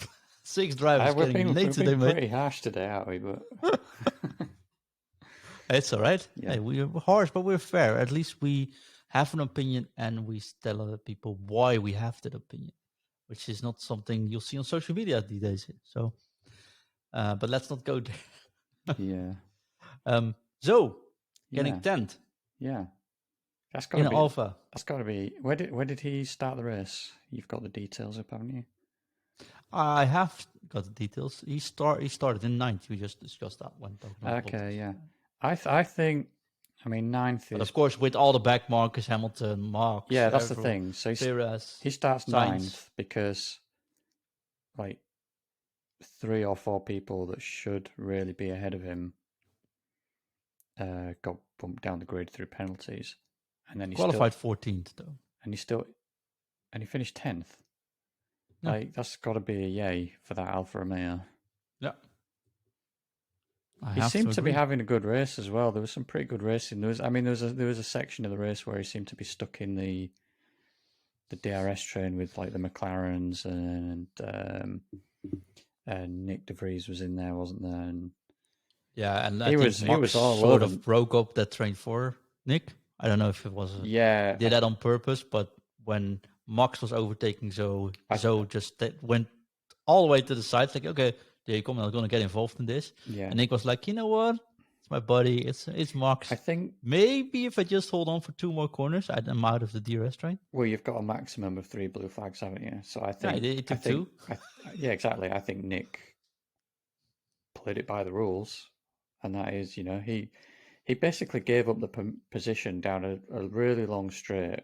drivers getting nay today, mate. We're pretty harsh today, aren't we? But it's all right. Yeah. Hey, we're harsh, but we're fair. At least we have an opinion, and we tell other people why we have that opinion, which is not something you'll see on social media these days. So, but let's not go there. Yeah. Zoe getting 10th. Yeah. That's got in to an be. Alpha. That's got to be. Where did he start the race? You've got the details up, haven't you? I have got the details. He started in ninth. We just discussed that one. Okay, yeah. I think. I mean, ninth But is. of course, with all the back markers, Hamilton, Marks, Yeah, that's the Everett, thing. So Perez, he starts Sainz. ninth because, like, 3 or 4 people that should really be ahead of him got bumped down the grid through penalties, and then Qualified 14th though. and he still and he finished 10th. Yeah. Like, that's got to be a yay for that Alfa Romeo. Yeah. He seemed to be having a good race as well. There was some pretty good racing. There was a section of the race where he seemed to be stuck in the DRS train with like the McLarens and Nyck de Vries was in there, wasn't there? And yeah, and he I think Max was all sort over. of broke up that train for Nyck. I don't know if it was did that on purpose, but when Max was overtaking Zoe just went all the way to the side. It's like, okay, there you come. I'm going to get involved in this. Yeah. And Nyck was like, you know what? It's my buddy. It's Max. I think maybe if I just hold on for 2 more corners, I'm out of the DRS train. Well, you've got a maximum of 3 blue flags, haven't you? So I think it took 2. Yeah, exactly. I think Nyck played it by the rules, and that is, he basically gave up the position down a really long straight,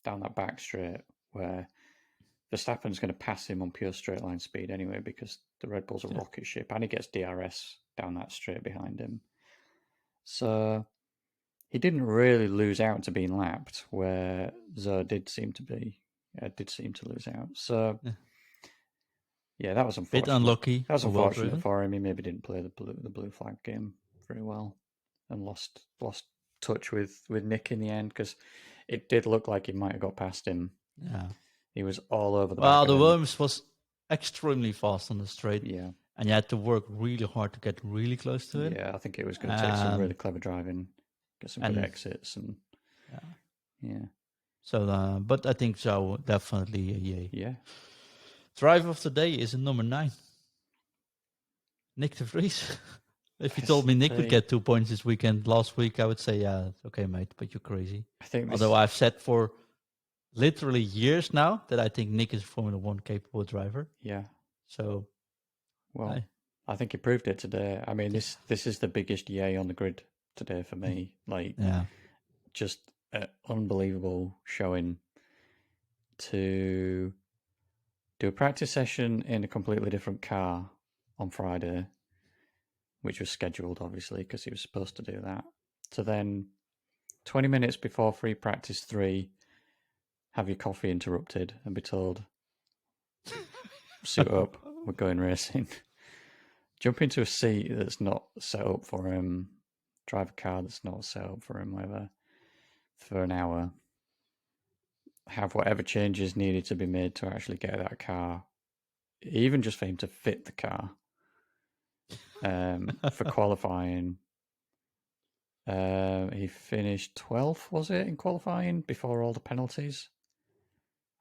down that back straight, where Verstappen's going to pass him on pure straight line speed anyway, because the Red Bull's a rocket ship, and he gets DRS down that straight behind him. So he didn't really lose out to being lapped, where Zoe did seem to lose out. So yeah, that was unfortunate. Bit unlucky. That was unfortunate for him. He maybe didn't play the blue flag game very well, and lost touch with Nyck in the end, because it did look like he might have got past him. Yeah, he was all over the. Well, back the Williams was extremely fast on the straight. Yeah, and you had to work really hard to get really close to it. Yeah, I think it was going to take some really clever driving, get some good exits, and yeah. So, but I think so. Definitely a yay. Yeah. Driver of the day is a number 9, Nyck de Vries. If you told me Nyck would get 2 points this weekend last week, I would say, yeah, okay, mate, but you're crazy. I think although I've said for literally years now that I think Nyck is a Formula 1 capable driver. Yeah. So, well, I think he proved it today. I mean, this is the biggest yay on the grid today for me. Like, just an unbelievable showing to do a practice session in a completely different car on Friday, which was scheduled, obviously, because he was supposed to do that. So then 20 minutes before free practice 3, have your coffee interrupted and be told, suit up, we're going racing. Jump into a seat that's not set up for him, drive a car that's not set up for him, whatever, for an hour. Have whatever changes needed to be made to actually get that car, even just for him to fit the car. For qualifying, he finished 12th, was it, in qualifying before all the penalties?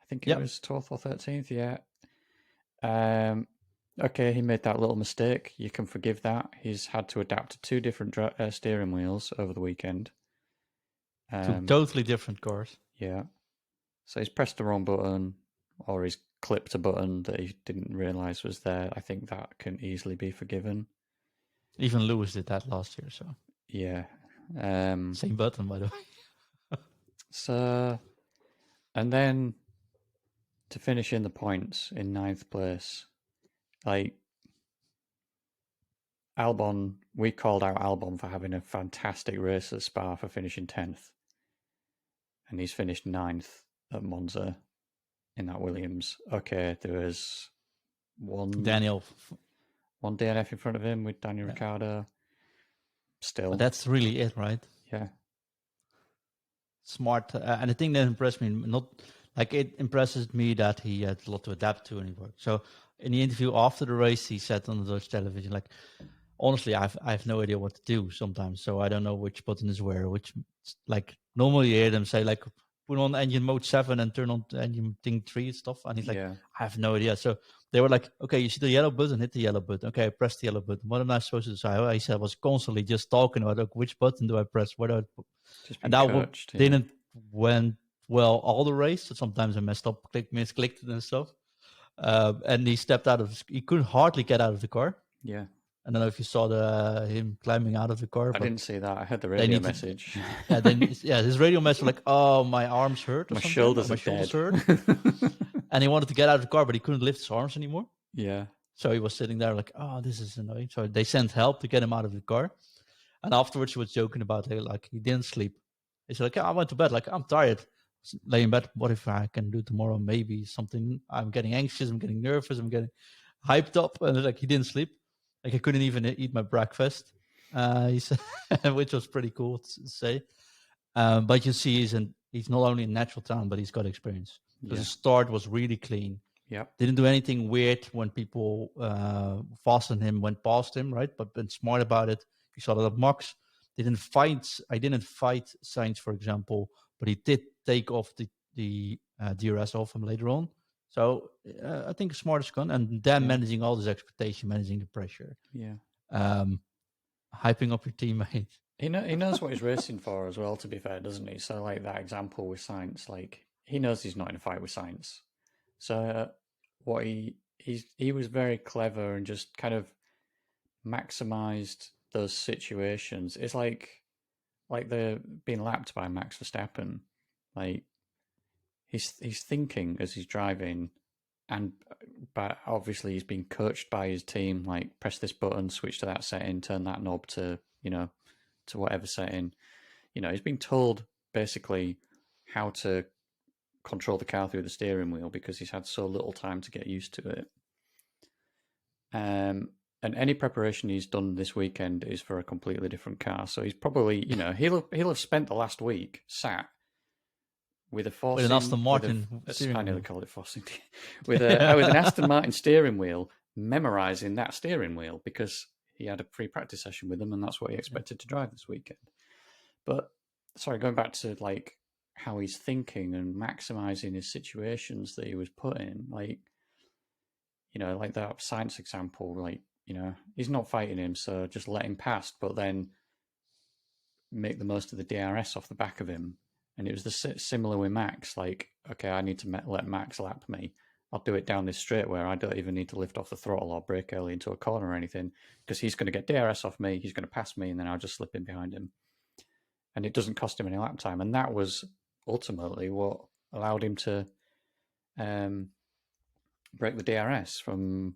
I think it was 12th or 13th, yeah. Okay, he made that little mistake. You can forgive that. He's had to adapt to 2 different steering wheels over the weekend. 2 totally different cars. Yeah. So he's pressed the wrong button, or he's clipped a button that he didn't realise was there. I think that can easily be forgiven. Even Lewis did that last year, so. Yeah. Same button, by the way. So, and then to finish in the points in 9th place, like, Albon, we called out Albon for having a fantastic race at Spa for finishing 10th. And he's finished 9th at Monza in that Williams. Okay, there was one DNF in front of him with Daniel Ricciardo. Still. But that's really it, right? Yeah. Smart. And the thing that impressed me, it impresses me that he had a lot to adapt to and he worked. So in the interview after the race, he said on the Dutch television, like, honestly, I have no idea what to do sometimes. So I don't know which button is where, like, normally you hear them say, like, put on engine mode 7 and turn on engine thing 3 and stuff. And he's like, I have no idea. So they were like, okay, you see the yellow button, hit the yellow button. Okay, I press the yellow button. What am I supposed to do? So he said, I was constantly just talking about, which button do I press? What do I put? And that didn't went well all the race. So sometimes I messed up, misclicked and stuff. And he stepped out of. He couldn't hardly get out of the car. Yeah. I don't know if you saw him climbing out of the car. I But didn't see that. I heard the they radio need to, message. his radio message was like, "Oh, my arms hurt or My something. shoulders My are shoulders dead. hurt." And he wanted to get out of the car, but he couldn't lift his arms anymore. Yeah. So he was sitting there like, "Oh, this is annoying." So they sent help to get him out of the car. And afterwards, he was joking about it, like he didn't sleep. He said, "Like, I went to bed, like I'm tired, lay in bed. What if I can do tomorrow? Maybe something. I'm getting anxious. I'm getting nervous. I'm getting hyped up." And like he didn't sleep. Like I couldn't even eat my breakfast. He said, which was pretty cool to say. But you see, he's not only a natural talent, but he's got experience. Because his start was really clean. Yep. Didn't do anything weird when people fastened him, went past him, right? But been smart about it. You saw that at Max. I didn't fight Sainz, for example, but he did take off the DRS off him later on. So I think smart as gone. And then managing all this expectation, managing the pressure. Yeah. Hyping up your teammate. He knows what he's racing for as well, to be fair, doesn't he? So like that example with Sainz, like he knows he's not in a fight with Sainz. So what he was very clever and just kind of maximized those situations. It's like they're being lapped by Max Verstappen. Like he's thinking as he's driving, but obviously he's being coached by his team. Like press this button, switch to that setting, turn that knob to to whatever setting. He's being told basically how to control the car through the steering wheel because he's had so little time to get used to it. And any preparation he's done this weekend is for a completely different car. So he's probably, he'll have spent the last week sat with a forcing, with an Aston Martin I nearly called it forcing, with an Aston Martin steering wheel, memorizing that steering wheel because he had a pre-practice session with them, and that's what he expected to drive this weekend. But sorry, going back to like how he's thinking and maximizing his situations that he was put in, like like that Sainz example, like he's not fighting him, so just let him pass, but then make the most of the DRS off the back of him. And it was similar with Max. Like, okay, I need to let Max lap me. I'll do it down this straight where I don't even need to lift off the throttle or brake early into a corner or anything because he's going to get DRS off me. He's going to pass me, and then I'll just slip in behind him. And it doesn't cost him any lap time. And that was ultimately what allowed him to break the DRS from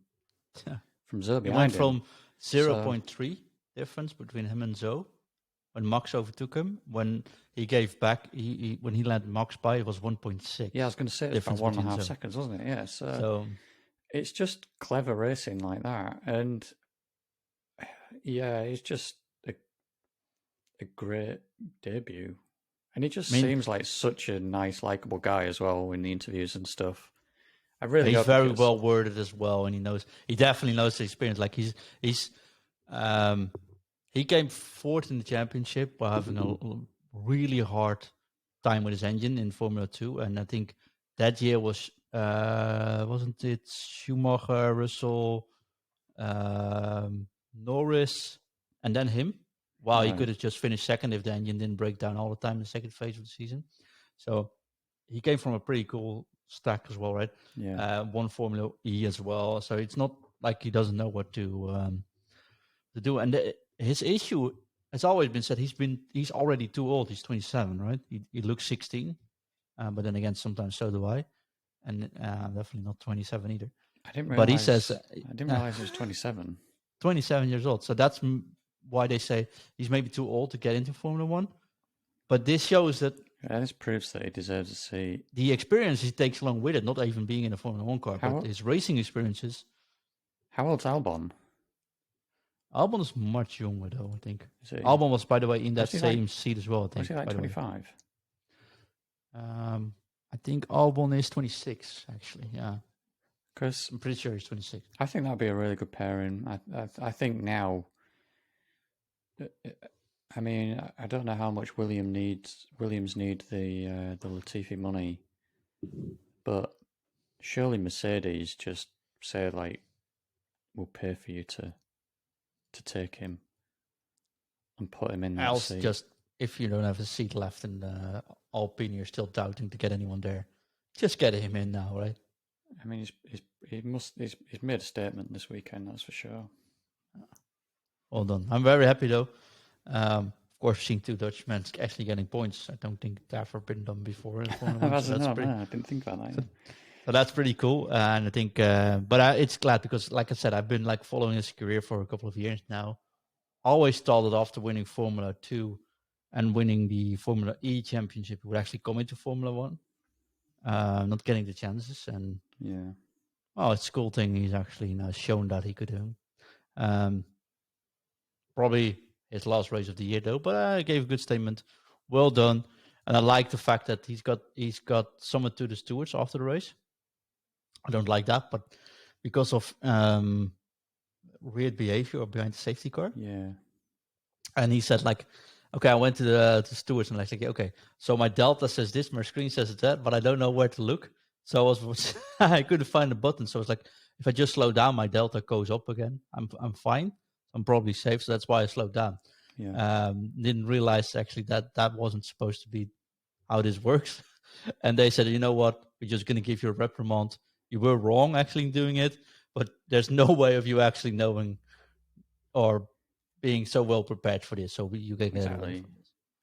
Zoe behind him. He went from 0.3 difference between him and Zoe when Max overtook him. When he gave back, when he landed Max by, it was 1.6. Yeah, I was going to say it's about 1.5 seconds, wasn't it? Yeah, so it's just clever racing like that. And yeah, it's just a great debut. And he just seems like such a nice, likable guy as well in the interviews and stuff. I really he's very well worded as well, and he definitely knows the experience. Like he came fourth in the championship while having a really hard time with his engine in Formula 2, and I think that year was wasn't it Schumacher, Russell, Norris, and then him. Wow, he could have just finished second if the engine didn't break down all the time in the second phase of the season. So he came from a pretty cool stack as well, right? Yeah. Won Formula E as well. So it's not like he doesn't know what to do. And his issue has always been said he's already too old. He's 27, right? He looks 16, but then again, sometimes so do I, and definitely not 27 either. I didn't realize he was 27. 27 years old. So that's why they say he's maybe too old to get into Formula One. But this shows that. Yeah, this proves that he deserves a seat. The experience he takes along with it, not even being in a Formula One car, but his racing experiences. How old's Albon? Albon is much younger, though, I think. Albon was, by the way, in that same seat as well, I think. Was he like 25? I think Albon is 26, actually, yeah. Because I'm pretty sure he's 26. I think that would be a really good pairing. I think now, I mean, I don't know how much Williams need the Latifi money, but surely Mercedes just say like, we'll pay for you to take him and put him in that seat. Just if you don't have a seat left in Alpine, you're still doubting to get anyone there. Just get him in now, right? I mean, he's made a statement this weekend, that's for sure. Well done. I'm very happy though. Of course, seeing 2 Dutchmen actually getting points. I don't think it's ever been done before in Formula 1. So that's pretty. I didn't think about that. So that's pretty cool, and I think. But it's glad because, like I said, I've been like following his career for a couple of years now. Always thought that after winning Formula 2 and winning the Formula E championship, he would actually come into Formula 1. Not getting the chances, and yeah, well, it's a cool thing. He's actually now shown that he could do. Probably his last race of the year though, but I gave a good statement. Well done, and I like the fact that he's got summoned to the stewards after the race. I don't like that, but because of weird behavior behind the safety car. Yeah. And he said, like, okay, I went to the stewards and like, okay, so my Delta says this, my screen says that, but I don't know where to look. So I couldn't find the button. So it's like, if I just slow down, my Delta goes up again. I'm fine. I'm probably safe. So that's why I slowed down. Yeah. Didn't realize actually that wasn't supposed to be how this works. And they said, you know what? We're just going to give you a reprimand. You were wrong actually in doing it, but there's no way of you actually knowing or being so well prepared for this. So you can get exactly.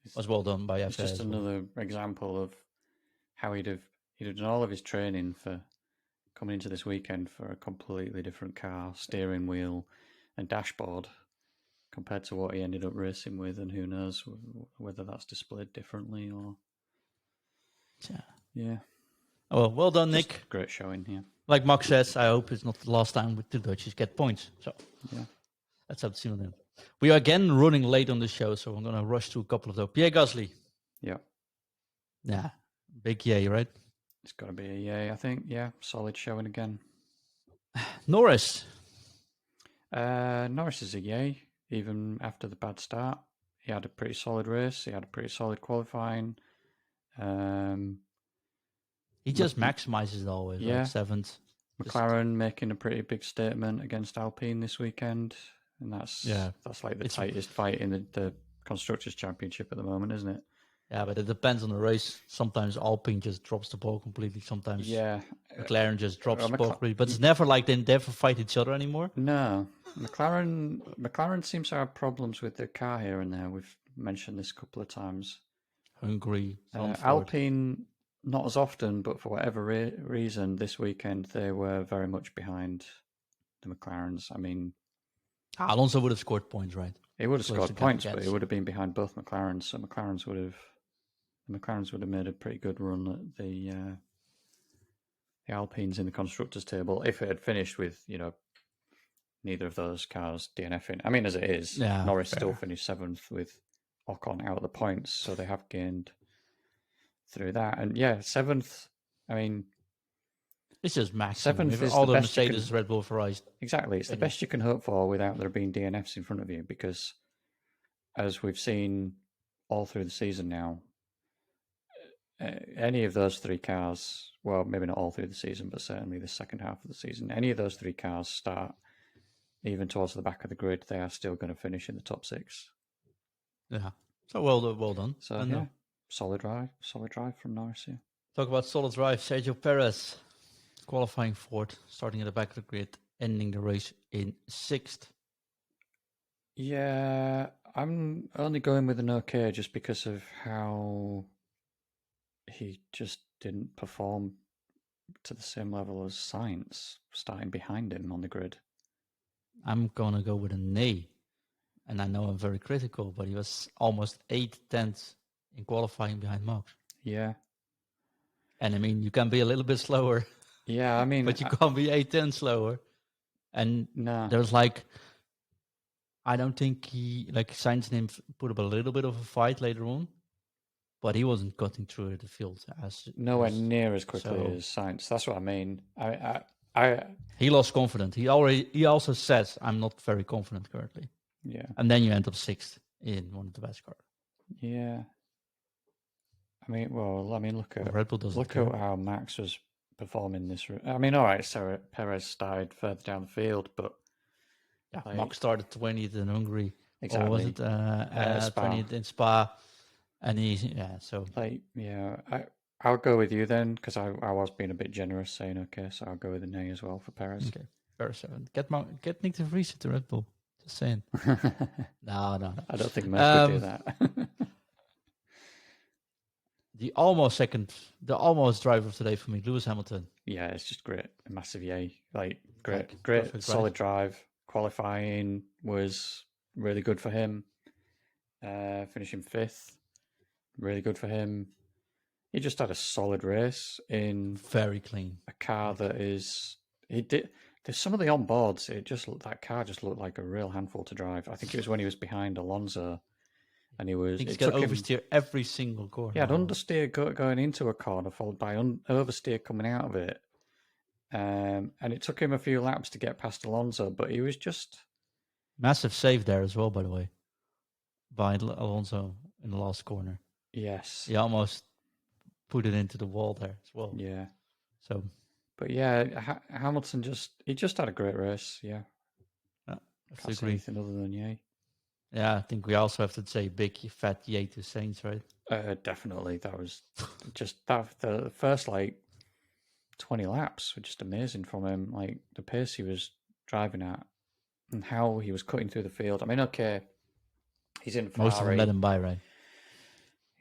It was well done by FIA. It's just another example of how he'd have done all of his training for coming into this weekend for a completely different car, steering wheel and dashboard compared to what he ended up racing with, and who knows whether that's displayed differently or... Yeah. Oh, well done, just Nick. Great showing here. Like Max says, I hope it's not the last time with the Dutchies get points. So yeah, let's have to see them. We are again running late on the show, so I'm going to rush through a couple of those. Pierre Gasly. Yeah. Yeah. Big yay, right? It's got to be a yay, I think. Yeah. Solid showing again. Norris. Norris is a yay, even after the bad start. He had a pretty solid race. He had a pretty solid qualifying. He just maximizes it always. Yeah. Like 7th. McLaren making a pretty big statement against Alpine this weekend. And that's like the tightest fight in the Constructors' Championship at the moment, isn't it? Yeah, but it depends on the race. Sometimes Alpine just drops the ball completely. Sometimes McLaren just drops the ball completely. But it's never like they never fight each other anymore. No. McLaren seems to have problems with their car here and there. We've mentioned this a couple of times. Hungary. Alpine, not as often, but for whatever reason, this weekend they were very much behind the McLarens. I mean... Alonso would have scored points, right? He would have scored points, but he would have been behind both McLarens. So McLarens would have made a pretty good run at the Alpines in the constructors' table if it had finished with neither of those cars DNFing. I mean, as it is, Norris still finished 7th with Ocon out of the points, so they have gained through that. And 7th. I mean, it's just maximum. 7th is all the the best Mercedes, Red Bull, Vries. Exactly, it's the best you can hope for without there being DNFs in front of you, because as we've seen all through the season now, any of those 3 cars, well, maybe not all through the season, but certainly the second half of the season, any of those 3 cars start even towards the back of the grid, they are still going to finish in the top 6. Yeah. So well done. So solid drive from Norris here. Talk about solid drive. Sergio Perez qualifying 4th, starting at the back of the grid, ending the race in 6th. Yeah, I'm only going with an okay just because of how he just didn't perform to the same level as Sainz, starting behind him on the grid. I'm going to go with an A. And I know I'm very critical, but he was almost 8/10 in qualifying behind Max. Yeah. And I mean, you can be a little bit slower. Yeah, I mean... but you can't be 8/10 slower. And no. There's I don't think Sainz and him put up a little bit of a fight later on, but he wasn't cutting through the field nowhere near as quickly as Sainz. That's what I mean. He lost confidence. He also says, I'm not very confident currently. Yeah. And then you end up 6th in one of the best cars. Yeah. I mean, look at Red Bull look at how Max was performing this. I mean, all right, so Perez started further down the field, but Max started 20th in Hungary. Exactly. Or was it 20th in Spa? And so Like, I'll go with you then because I was being a bit generous saying okay, so I'll go with an A as well for Perez. okay, Paris 7. Get Nick de Vries at the Red Bull. Just saying. No. I don't think Merck would do that. The almost driver of today for me, Lewis Hamilton. Yeah, it's just great, a massive yay! Like great, Like, great, perfect solid drive. Qualifying was really good for him. Finishing 5th, really good for him. He just had a solid race in Very clean. a car that is. He did. There's some of the onboards. That car just looked like a real handful to drive. I think it was when he was behind Alonso, and he was. He's It got took him. oversteer every single corner. He had understeer going into a corner, followed by oversteer coming out of it, and it took him a few laps to get past Alonso. But he was just Massive save there as well, by the way, by Alonso in the last corner. yes, He almost put it into the wall there as well. yeah. So, But yeah, Hamilton just had a great race. Yeah, can't say anything other than yay. Yeah, I think we also have to say big fat yay to Saints, right? Definitely, that was just that. The first 20 laps were just amazing from him. Like the pace he was driving at and how he was cutting through the field. I mean, okay, he's in a Ferrari. Most of them let him by, right?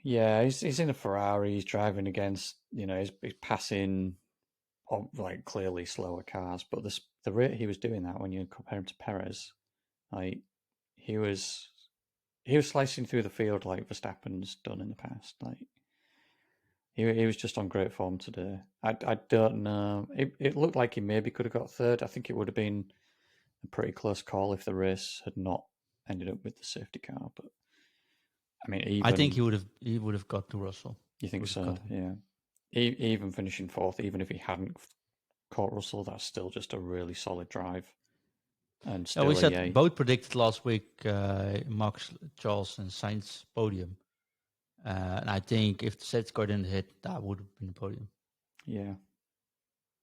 Yeah, he's in a Ferrari. He's driving against he's passing clearly slower cars. But the rate he was doing that when you compare him to Perez, like he was slicing through the field like Verstappen's done in the past. Like he was just on great form today. I don't know. It looked like he maybe could have got third. I think it would have been a pretty close call if the race had not ended up with the safety car. But I mean, I think he would have got to Russell. You think so? Yeah. Even finishing 4th, even if he hadn't caught Russell, that's still just a really solid drive. And still, we said both predicted last week Max, Charles, and Sainz podium. And I think if the safety car didn't hit, that would have been the podium. Yeah.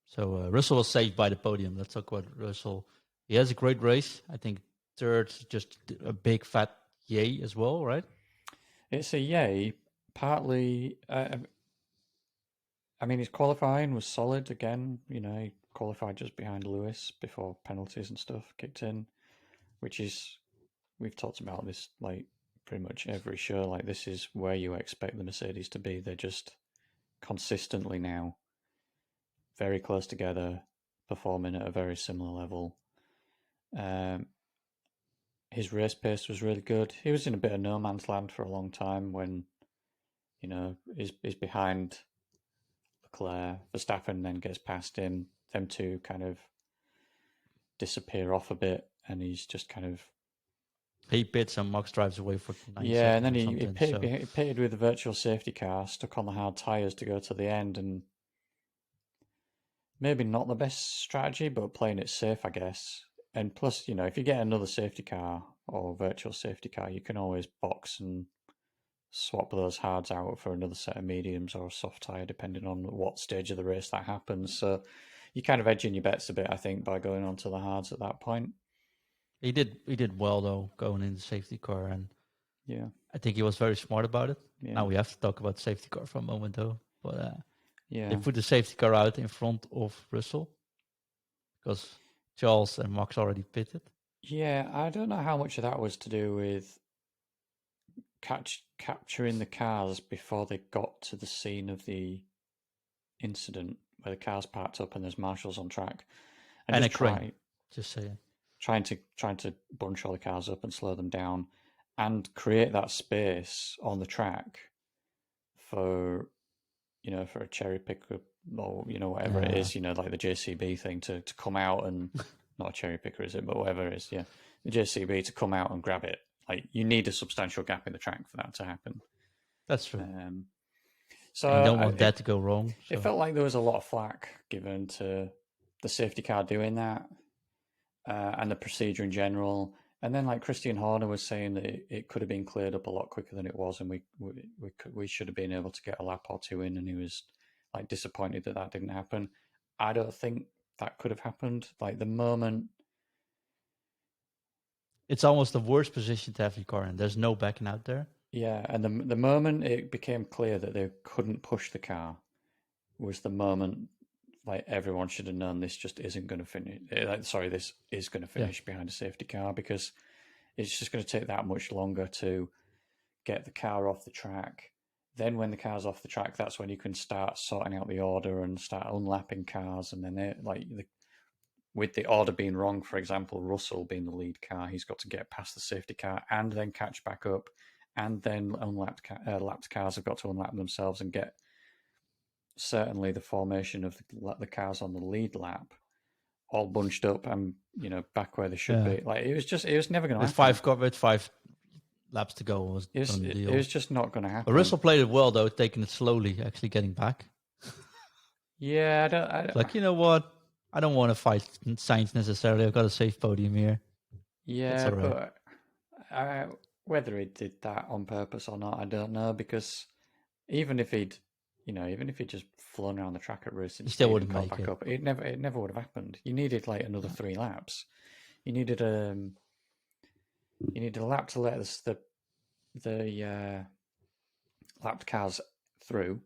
So Russell was saved by the podium. Let's talk about Russell. He has a great race. I think third, just a big fat yay as well, right? It's a yay. Partly, I mean, his qualifying was solid again. He qualified just behind Lewis before penalties and stuff kicked in, which is, we've talked about this pretty much every show. Like, this is where you expect the Mercedes to be. They're just consistently now very close together, performing at a very similar level. His race pace was really good. He was in a bit of no man's land for a long time when, he's behind Leclerc. Verstappen then gets past him. Them two kind of disappear off a bit, and he's just kind of. He pits and Max drives away for 9 seconds. Yeah, and then he pitted with a virtual safety car, stuck on the hard tyres to go to the end, and maybe not the best strategy, but playing it safe, I guess. And plus, if you get another safety car or virtual safety car, you can always box and swap those hards out for another set of mediums or a soft tyre, depending on what stage of the race that happens. So you're kind of edging your bets a bit, I think, by going onto the hards at that point. He did well though, going in the safety car, and yeah, I think he was very smart about it. Yeah. Now we have to talk about safety car for a moment though, but yeah, they put the safety car out in front of Russell because Charles and Max already pitted. Yeah, I don't know how much of that was to do with capturing the cars before they got to the scene of the incident where the cars parked up and there's marshals on track, and a crane. Just saying. Trying to bunch all the cars up and slow them down, and create that space on the track for for a cherry picker or whatever it is, like the JCB thing to come out and not a cherry picker, is it? But whatever it is, yeah, the JCB to come out and grab it. Like, you need a substantial gap in the track for that to happen. That's true. So you don't want that to go wrong. So. It felt like there was a lot of flack given to the safety car doing that. And the procedure in general, and then Christian Horner was saying that it could have been cleared up a lot quicker than it was, and we should have been able to get a lap or two in, and he was disappointed that didn't happen. I don't think that could have happened. The moment, it's almost the worst position to have your car in. There's no backing out there. Yeah, and the moment it became clear that they couldn't push the car was the moment like everyone should have known this just isn't going to finish. Sorry, this is going to Yeah. finish behind a safety car because it's just going to take that much longer to get the car off the track. Then when the car's off the track, that's when you can start sorting out the order and start unlapping cars. And then with the order being wrong, for example, Russell being the lead car, he's got to get past the safety car and then catch back up. And then lapped cars have got to unlap themselves and get certainly the formation of the cars on the lead lap all bunched up and back where they should Yeah. be. Like it was never going to With happen. with 5 laps to go, it was It was, done it deal. was just not going to But happen. Russell played it well though, taking it slowly, actually getting back. Yeah, I don't. Like, you know what? I don't want to fight Sainz necessarily. I've got a safe podium here. It's Yeah, all right. but whether he did that on purpose or not, I don't know. Because even if he'd just flown around the track at racing He still speed and wouldn't caught make back it. up, it never would have happened. You needed like another 3 laps. You needed a lap to let the lapped cars through,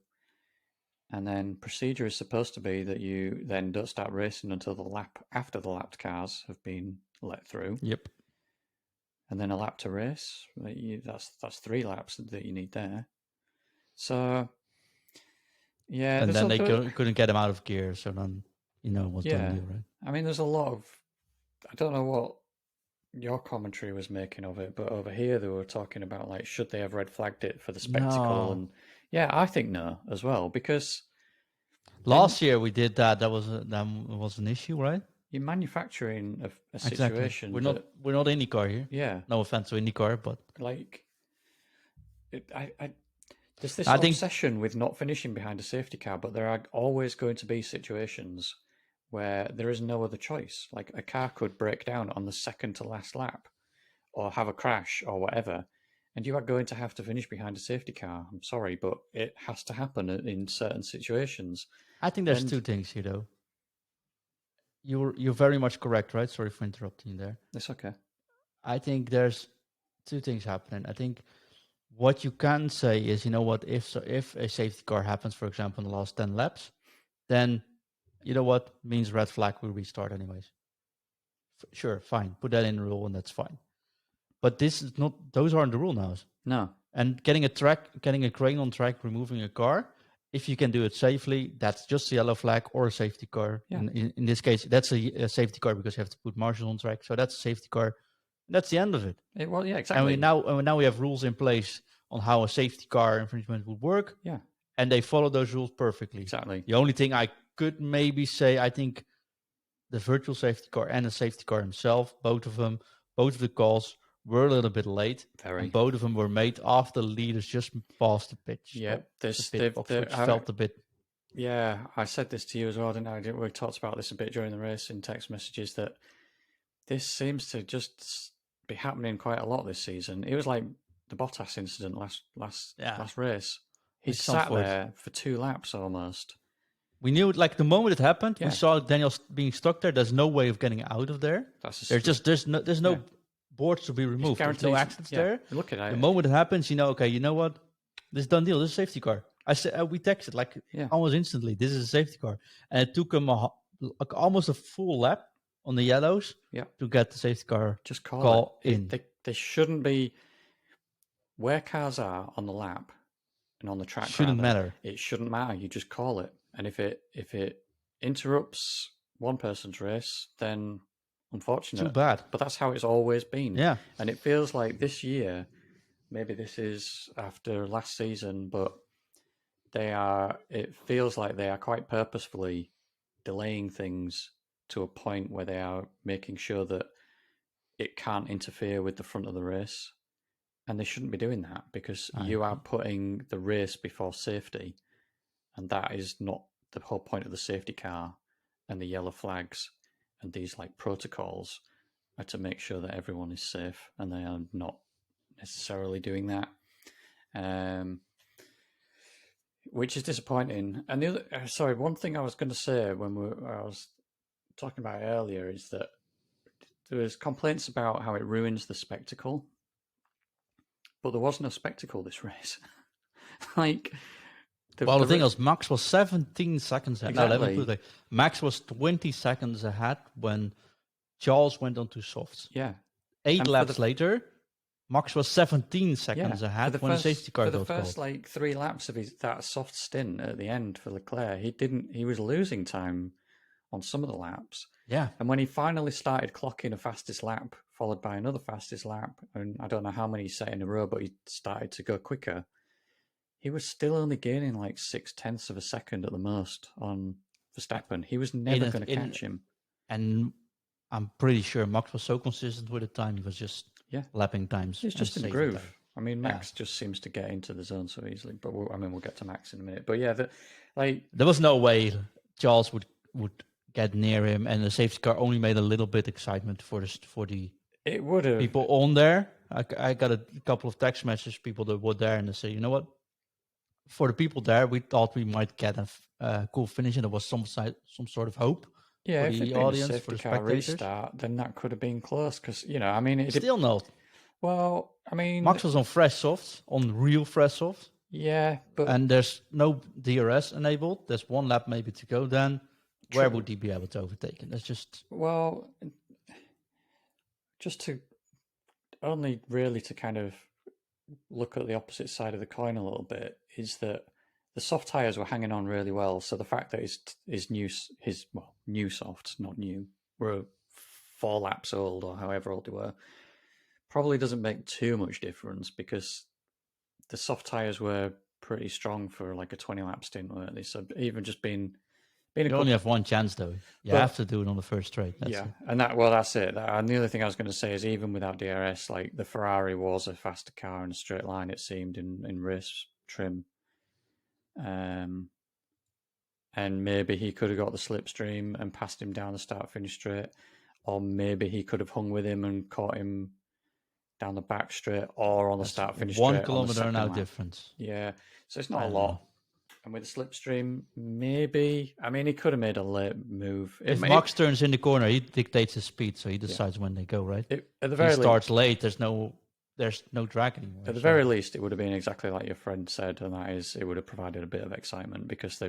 and then procedure is supposed to be that you then don't start racing until the lap after the lapped cars have been let through. Yep. And then a lap to race. That's 3 laps that you need there. So yeah, And then they couldn't get him out of gear, so then it was done deal, right? I mean, there's a lot of I don't know what your commentary was making of it, but over here they were talking about like should they have red flagged it for the spectacle, No. and yeah, I think no as well because Last year we did that. That was an issue, right? you're manufacturing a Exactly. situation We're that not IndyCar here. yeah, No offense to IndyCar, but like there's this I think obsession with not finishing behind a safety car, but there are always going to be situations where there is no other choice. Like a car could break down on the second to last lap or have a crash or whatever, and you are going to have to finish behind a safety car. I'm sorry, but it has to happen in certain situations. I think there's And two things here though. You're very much correct, right? Sorry for interrupting you there. it's okay. I think there's two things happening. I think what you can say is, you know what, if a safety car happens, for example, in the last 10 laps, then you know what means red flag, we restart anyways. Sure, fine, put that in the rule and that's fine. But this is not; those aren't the rule now. No. And getting a crane on track, removing a car, if you can do it safely, that's just a yellow flag or a safety car. Yeah. In this case, that's a safety car because you have to put marshals on track. So that's a safety car. That's the end of it. Well, yeah, exactly. And now we have rules in place on how a safety car infringement would work. Yeah. And they follow those rules perfectly. Exactly. The only thing I could maybe say, I think the virtual safety car and the safety car himself, both of the calls were a little bit late. Very. And both of them were made after the leaders just passed the pitch. Yeah, the pit box, which felt a bit. Yeah, I said this to you as well, didn't I? We talked about this a bit during the race in text messages that this seems to just be happening quite a lot this season. It was like the Bottas incident last race. He sat there for 2 laps almost. We knew, like the moment it happened, we saw Daniel being stuck there. There's no way of getting out of there. There's no boards to be removed. There's no accidents there. Look at it. The moment it happens, okay, you know what? This is done deal. This is a safety car. I said we texted almost instantly. This is a safety car, and it took him almost a full lap on the yellows to get the safety car just call in. They shouldn't be where cars are on the lap and on the track. Shouldn't matter. It shouldn't matter. You just call it, and if it interrupts one person's race, then unfortunate. Too bad. But that's how it's always been. Yeah. And it feels like this year, maybe this is after last season, but it feels like they are quite purposefully delaying things to a point where they are making sure that it can't interfere with the front of the race. And they shouldn't be doing that because you are putting the race before safety. And that is not the whole point of the safety car and the yellow flags and these protocols are to make sure that everyone is safe, and they are not necessarily doing that. Which is disappointing. And one thing I was going to say when I was talking about it earlier is that there was complaints about how it ruins the spectacle. but there was no spectacle this race. Like, Well, the thing is, Max was 17 seconds ahead. No, let me put it exactly. like Max was 20 seconds ahead when Charles went on to softs. Yeah. 8 And laps later, Max was 17 seconds ahead when the safety car got first called. like 3 laps of that soft stint at the end for Leclerc, he was losing time on some of the laps. Yeah. And when he finally started clocking a fastest lap, followed by another fastest lap, and I don't know how many he set in a row, but he started to go quicker, he was still only gaining like 0.6 of a second at the most on Verstappen. He was never going to catch him. And I'm pretty sure Max was so consistent with the time, he was just lapping times. He's just in the groove. Time. I mean, Max just seems to get into the zone so easily. But we'll get to Max in a minute. But yeah, there was no way Charles would get near him, and the safety car only made a little bit excitement for the it would have people on there. I got a couple of text messages, people that were there, and they say, you know what? For the people there, we thought we might get a cool finish, and there was some sort of hope. Yeah, for if the it'd been audience, a safety for the car spectators. restart, then that could have been close because I mean, still not. Well, I mean, Max was on fresh softs, on real fresh softs. Yeah, but and there's no DRS enabled. There's 1 lap maybe to go. Then where would he be able to overtake it? That's just just to only really to kind of look at the opposite side of the coin a little bit is that the soft tires were hanging on really well. So the fact that his new softs, not new, were 4 laps old or however old they were, probably doesn't make too much difference because the soft tires were pretty strong for like a 20 lap stint, weren't they? So even just being you only have one chance though. You have to do it on the first straight. That's it. And that's it. And the other thing I was going to say is even without DRS, like the Ferrari was a faster car in a straight line. It seemed in race trim, and maybe he could have got the slipstream and passed him down the start finish straight, or maybe he could have hung with him and caught him down the back straight or on the start finish straight. 1 kilometer now difference. Yeah, so it's not a lot. And with the slipstream, maybe. I mean, he could have made a late move. If Max turns in the corner, he dictates his speed, so he decides when they go. Right. At the very least, starts late. There's no drag anymore. At the very least, it would have been exactly like your friend said, and that is, it would have provided a bit of excitement because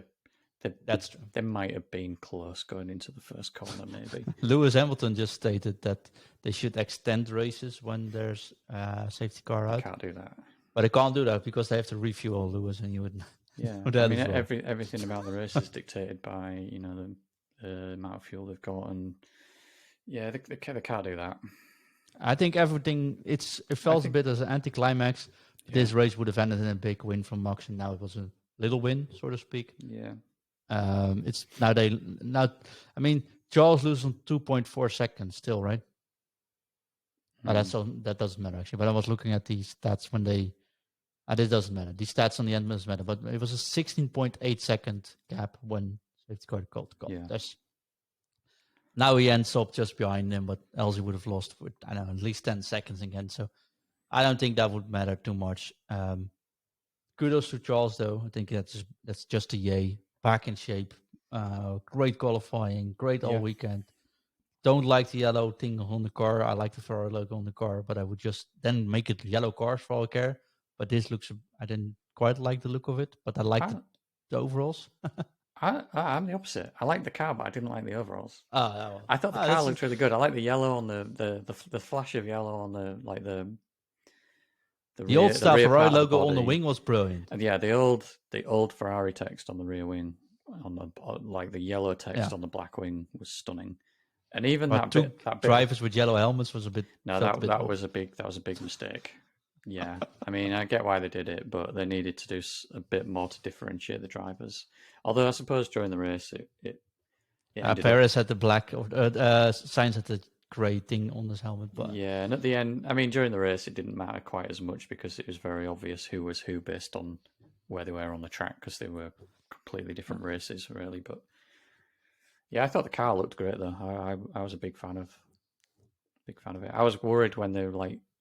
that's true. They might have been close going into the first corner, maybe. Lewis Hamilton just stated that they should extend races when there's a safety car out. They can't do that. But they can't do that because they have to refuel Lewis, and you would. Yeah, I mean, everything about the race is dictated by the amount of fuel they've got, and they can't do that. I think everything it felt a bit as an anticlimax. This race would have ended in a big win from Max, and now it was a little win, so to speak. Yeah. It's now I mean, Charles loses on 2.4 seconds still, right? That doesn't matter actually. But I was looking at the stats when they. It doesn't matter. The stats on the end doesn't matter. But it was a 16.8 second gap when safety car called. Yeah. Now he ends up just behind him, but else he would have lost for at least 10 seconds again. So I don't think that would matter too much. Kudos to Charles though. I think that's just a yay. Back in shape. Great qualifying. Great all weekend. Don't like the yellow thing on the car. I like the Ferrari logo on the car, but I would just then make it yellow cars for all I care. But this looks, I didn't quite like the look of it, but I liked the overalls. I'm the opposite. I like the car, but I didn't like the overalls. I thought the car looked really good. I like the yellow on the flash of yellow on the old style Ferrari logo on the wing was brilliant. And the old Ferrari text on the rear wing, on the yellow text on the black wing was stunning. And even that bit drivers with yellow helmets was a bit. No, that was a big mistake. Yeah, I mean, I get why they did it, but they needed to do a bit more to differentiate the drivers. Although I suppose during the race, Perez had the black, Sainz had the grey thing on his helmet. But yeah, and at the end, I mean, during the race, it didn't matter quite as much because it was very obvious who was who based on where they were on the track because they were completely different races, really. But yeah, I thought the car looked great though. I was a big fan of it. I was worried when they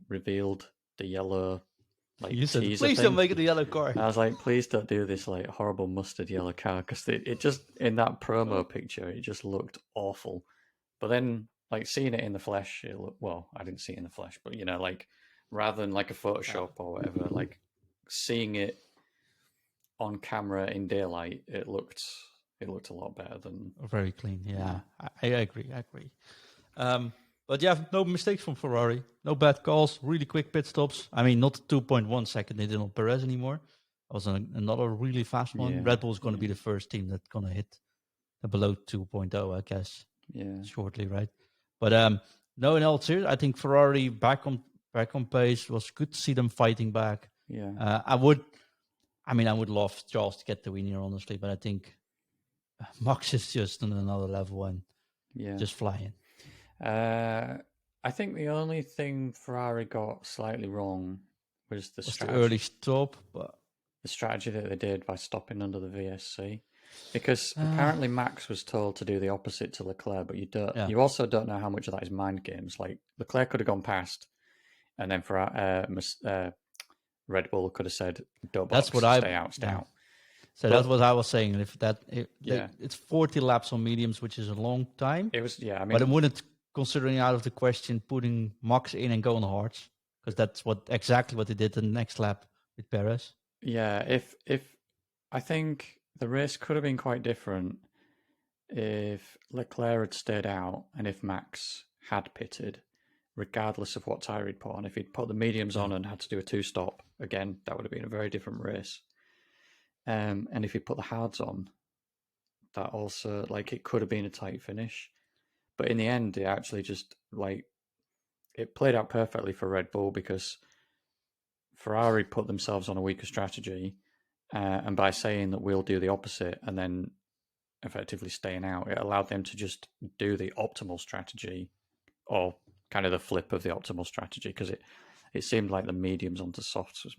revealed the yellow you said, please don't make it a yellow car. I was like, please don't do this horrible mustard yellow car because it just in that promo picture it just looked awful. But then seeing it in the flesh, it looked, well, I didn't see it in the flesh, but rather than like a Photoshop or whatever. Like seeing it on camera in daylight, it looked a lot better than Very clean. Yeah, I agree. I agree. But yeah, no mistakes from Ferrari. No bad calls. Really quick pit stops. I mean, not 2.1 second they did on Perez anymore. That was another really fast one. Yeah, Red Bull is going to yeah. be the first team that's going to hit the below 2.0, I guess, Yeah, shortly, right? But no, in all seriousness, I think Ferrari back on pace. Was good to see them fighting back. yeah. I would love Charles to get the win here, honestly, but I think Max is just on another level and Yeah. just flying. I think the only thing Ferrari got slightly wrong was the Was the strategy. early stop, but The strategy that they did by stopping under the VSC, because apparently Max was told to do the opposite to Leclerc, but you also don't know how much of that is mind games. Like Leclerc could have gone past, and then for Red Bull could have said, "Don't box, that's what I stay out, stay out." So But that's what I was saying. yeah, It's 40 laps on mediums, which is a long time. it was. Yeah, I But I mean, wouldn't considering out of the question putting Max in and going hards, because that's exactly what they did the next lap with Perez. yeah. If I think the race could have been quite different if Leclerc had stayed out and if Max had pitted, regardless of what tyre he'd put on. If he'd put the mediums on and had to do a two-stop, again, that would have been a very different race. And if he put the hards on, that also, like, it could have been a tight finish. But in the end, it actually just, like, it played out perfectly for Red Bull because Ferrari put themselves on a weaker strategy. And by saying that we'll do the opposite and then effectively staying out, it allowed them to just do the optimal strategy, or kind of the flip of the optimal strategy, because it seemed like the mediums onto softs was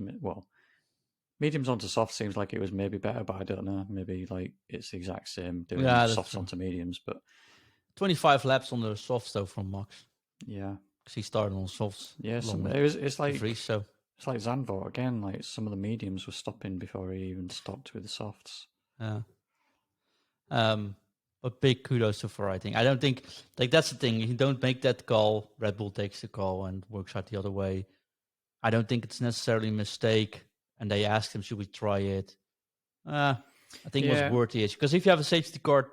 mediums onto softs seems like it was maybe better, but I don't know. Maybe like it's the exact same doing softs onto mediums, but 25 laps on the softs though from Max. Yeah, because he started on softs. Yeah, it's like Vries, so it's like Zandvoort again. Like some of the mediums were stopping before he even stopped with the softs. yeah. But big kudos to Ferrari. I don't think that's the thing. You don't make that call. Red Bull takes the call and works out the other way. I don't think it's necessarily a mistake. And they asked him, "Should we try it?" I think it was worthy it, because if you have a safety car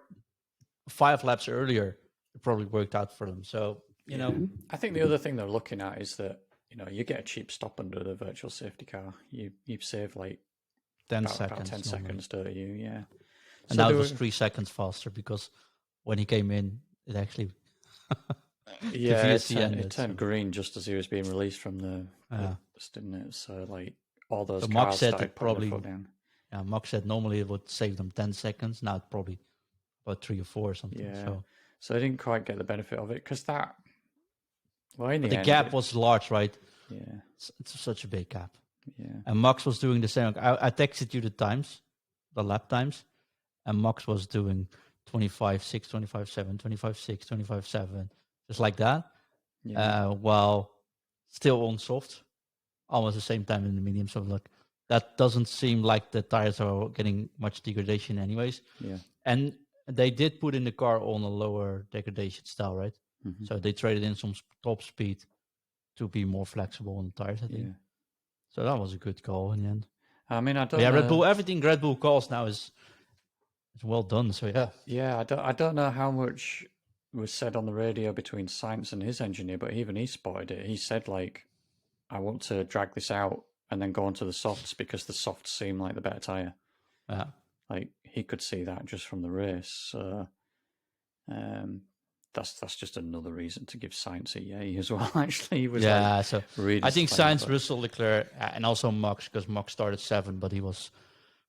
5 laps earlier, it probably worked out for them. So you know, I think the other thing they're looking at is that you get a cheap stop under the virtual safety car. You save like 10 about seconds. 10 seconds, don't you? Yeah. And now it was 3 seconds faster because when he came in, it actually it turned green just as he was being released from the didn't it? So like all those cars started putting their foot down. Yeah, Max said normally it would save them 10 seconds. Now it's probably about 3 or 4 or something. Yeah. So I didn't quite get the benefit of it because that. Well, in the gap was large, right? Yeah. It's such a big gap. Yeah. And Max was doing the same. I texted you the lap times, and Max was doing 25.6, 25.7, 25.6, 25.7, just like that. Yeah. While still on soft, almost the same time in the medium. So like that doesn't seem like the tires are getting much degradation, anyways. Yeah. And they did put in the car on a lower degradation style, right? Mm-hmm. So they traded in some top speed to be more flexible on the tires, I think. Yeah. So that was a good call in the end. I mean, I don't know. Red Bull, everything Red Bull calls now is well done. So yeah. Yeah, I don't know how much was said on the radio between Sainz and his engineer, but even he spotted it. He said like, I want to drag this out and then go onto the softs because the softs seem like the better tire. Yeah. Like he could see that just from the race. So that's just another reason to give Sainz a yay as well. Actually, he was so really I think Sainz, Russell, Leclerc, and also Max, because Max started 7, but he was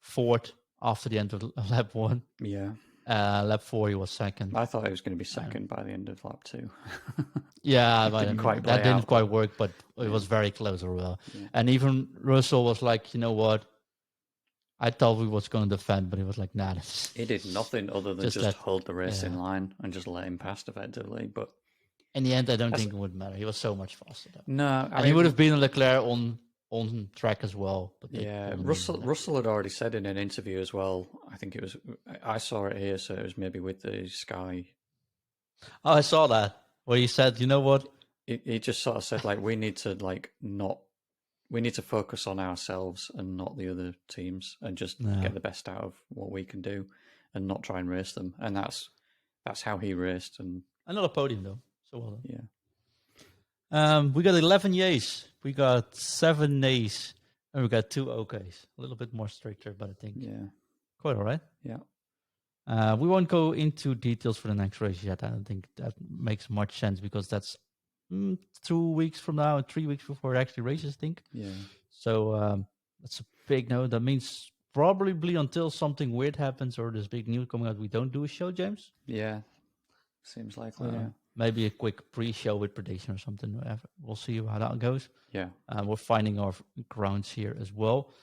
4th after the end of lap 1. Yeah. Lap 4 he was 2nd. I thought he was going to be 2nd by the end of lap 2. Yeah, but that didn't quite work, but it was very close as well. Yeah. And even Russell was like, you know what? I thought we was going to defend, but he was like, nah. He did nothing other than just hold the race in line and just let him past effectively. But in the end, I don't think it would matter. He was so much faster, though. No. And he would have been a Leclerc on track as well. But Russell had already said in an interview as well, I think it was, I saw it here, so it was maybe with the Sky. Oh, I saw that. Where he said, you know what? he just sort of said like we need to focus on ourselves and not the other teams, and just get the best out of what we can do, and not try and race them. And that's how he raced. And Another podium though. So well done. Yeah. We got 11 yays, we got 7 nays, and we got 2 okays. A little bit more stricter, but I think quite all right. Yeah. We won't go into details for the next race yet. I don't think that makes much sense because that's 2 weeks from now and 3 weeks before it actually races, I think. Yeah. So that's a big no. That means probably until something weird happens or there's big news coming out, we don't do a show, James. Yeah. Seems likely, yeah. Maybe a quick pre-show with prediction or something. We'll see how that goes. Yeah. We're finding our grounds here as well.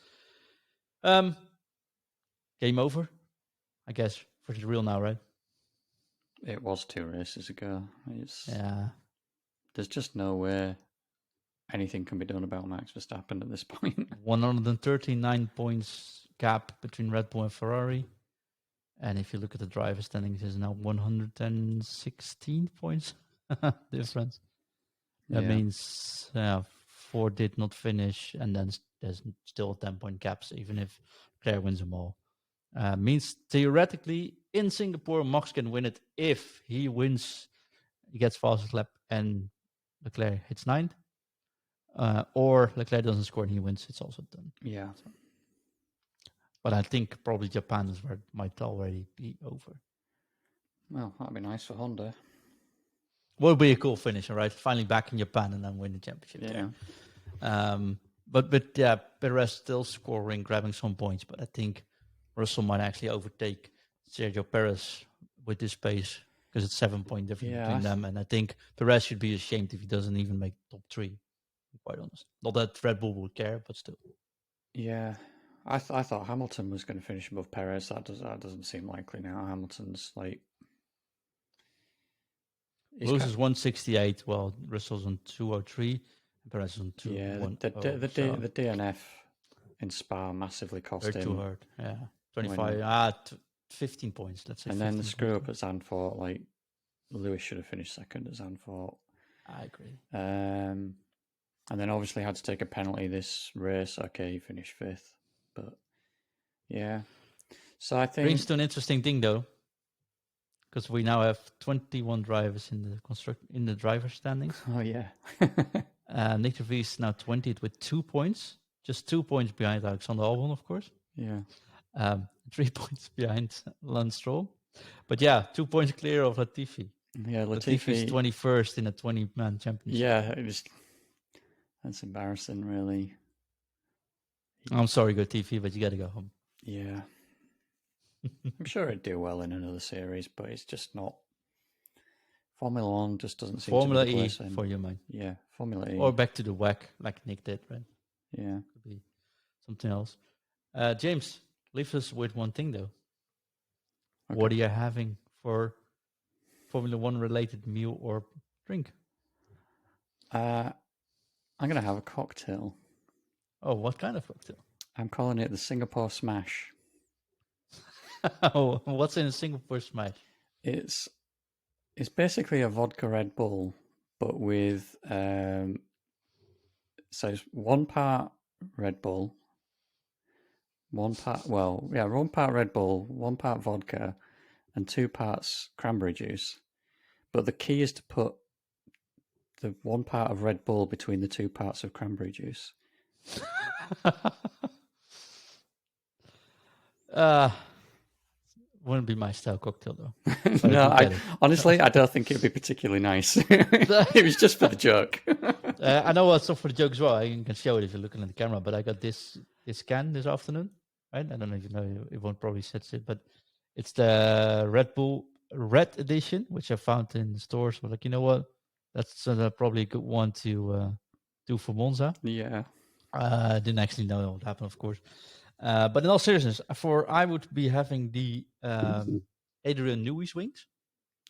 Game over, I guess, for the real now, right? It was 2 races ago. Yeah. There's just no way anything can be done about Max Verstappen at this point. 139 points gap between Red Bull and Ferrari. And if you look at the driver standings, there's now 116 points difference. That means 4 did not finish, and then there's still 10-point gaps, even if Leclerc wins them all. Means theoretically, in Singapore, Max can win it if he wins, he gets fastest lap, and Leclerc hits 9th. Or Leclerc doesn't score and he wins, it's also done. Yeah. But I think probably Japan is where it might already be over. Well, that'd be nice for Honda. Would be a cool finish, all right? Finally back in Japan and then win the championship. Yeah. But yeah, Perez still scoring, grabbing some points. But I think Russell might actually overtake Sergio Perez with this pace because it's 7-point difference between them. And I think Perez should be ashamed if he doesn't even make top 3. I'm quite honest. Not that Red Bull would care, but still. Yeah. I thought Hamilton was going to finish above Perez. That doesn't seem likely now. Hamilton's like Loses 168, while Russell's on 203, and Perez on 210. Yeah, the DNF in Spa massively cost him. Too hard. Yeah, 25. 15 points. Let's say. And then the screw up at Zandvoort. Like Lewis should have finished second at Zandvoort. I agree. And then obviously had to take a penalty this race. Okay, he finished 5th. But yeah, so I think brings to an interesting thing though, because we now have 21 drivers in the driver standings. Oh yeah, Nyck de Vries now 20th with 2 points, just 2 points behind Alexander Albon, of course. Yeah, 3 points behind Lance Stroll, but yeah, 2 points clear of Latifi. Yeah, Latifi's 21st in a 20-man championship. Yeah, that's embarrassing, really. I'm sorry, Latifi, but you got to go home. Yeah. I'm sure it'd do well in another series, but it's just not. Formula 1 just doesn't seem Formula to be the E place for you, man. Yeah, Formula E. Or back to the WEC, like Nyck did, right? Yeah. Could be something else. James, leave us with one thing, though. Okay. What are you having for Formula 1 related meal or drink? I'm going to have a cocktail. Oh, what kind of cocktail? I'm calling it the Singapore Smash. Oh, what's in a Singapore Smash? It's basically a vodka Red Bull, but with so it's 1 part Red Bull, 1 part Red Bull, 1 part vodka, and 2 parts cranberry juice. But the key is to put the 1 part of Red Bull between the 2 parts of cranberry juice. Wouldn't be my style cocktail though. No, honestly, I don't think it'd be particularly nice. It was just for the joke. I know it's not for the joke as well. I can show it if you're looking at the camera. But I got this can this afternoon, right? I don't know if you know. It won't probably set it, but it's the Red Bull Red Edition, which I found in stores. But like, you know what? That's probably a good one to do for Monza. Yeah. Didn't actually know what would happen, of course. But in all seriousness, I would be having the Adrian Newey's wings.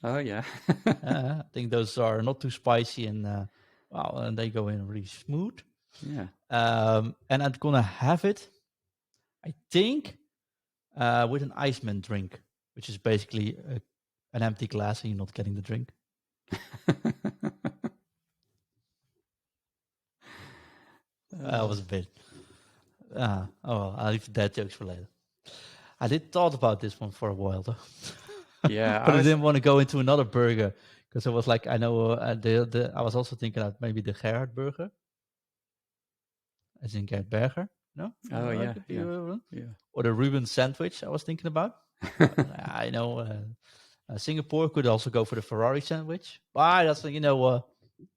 Oh yeah. I think those are not too spicy and and they go in really smooth. Yeah. And I'm gonna have it, I think, with an Iceman drink, which is basically an empty glass and you're not getting the drink. I was a bit. Oh, well, I'll leave dad jokes for later. I did thought about this one for a while though, Yeah, but I didn't want to go into another burger because I was like, I know I was also thinking of maybe the Gerhard burger, as in Gerd Berger. No, Oh yeah, could be yeah, one. yeah. Or the Reuben sandwich. I was thinking about. I know Singapore could also go for the Ferrari sandwich. But that's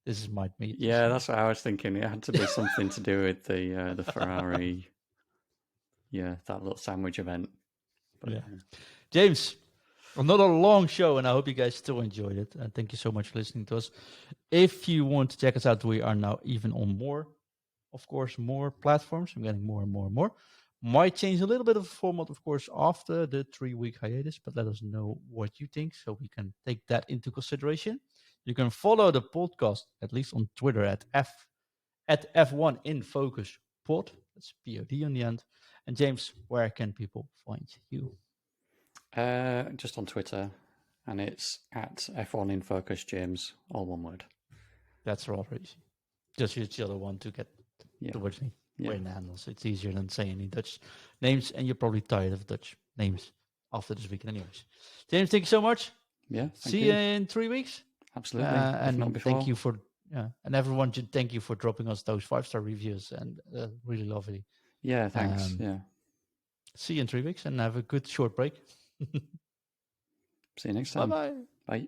this is my meat. Yeah, that's what I was thinking. It had to be something to do with the Ferrari. Yeah, that little sandwich event. But Yeah. James, another long show, and I hope you guys still enjoyed it. And thank you so much for listening to us. If you want to check us out, we are now even on more platforms. I'm getting more and more and more. Might change a little bit of format, of course, after the 3-week hiatus, but let us know what you think so we can take that into consideration. You can follow the podcast, at least on Twitter, at F1 in Focus Pod. That's POD on the end. And James, where can people find you? just on Twitter, and it's at F1 in Focus James, all one word. That's rather easy. Just use the other one to get towards me. Yeah. Way in the handles. It's easier than saying any Dutch names, and you're probably tired of Dutch names after this weekend, anyways. James, thank you so much. Yeah. See you in 3 weeks. Absolutely. And not before. thank you for and everyone should thank you for dropping us those 5-star reviews and really lovely. Yeah, thanks. Yeah. See you in 3 weeks and have a good short break. See you next time. Bye-bye. Bye.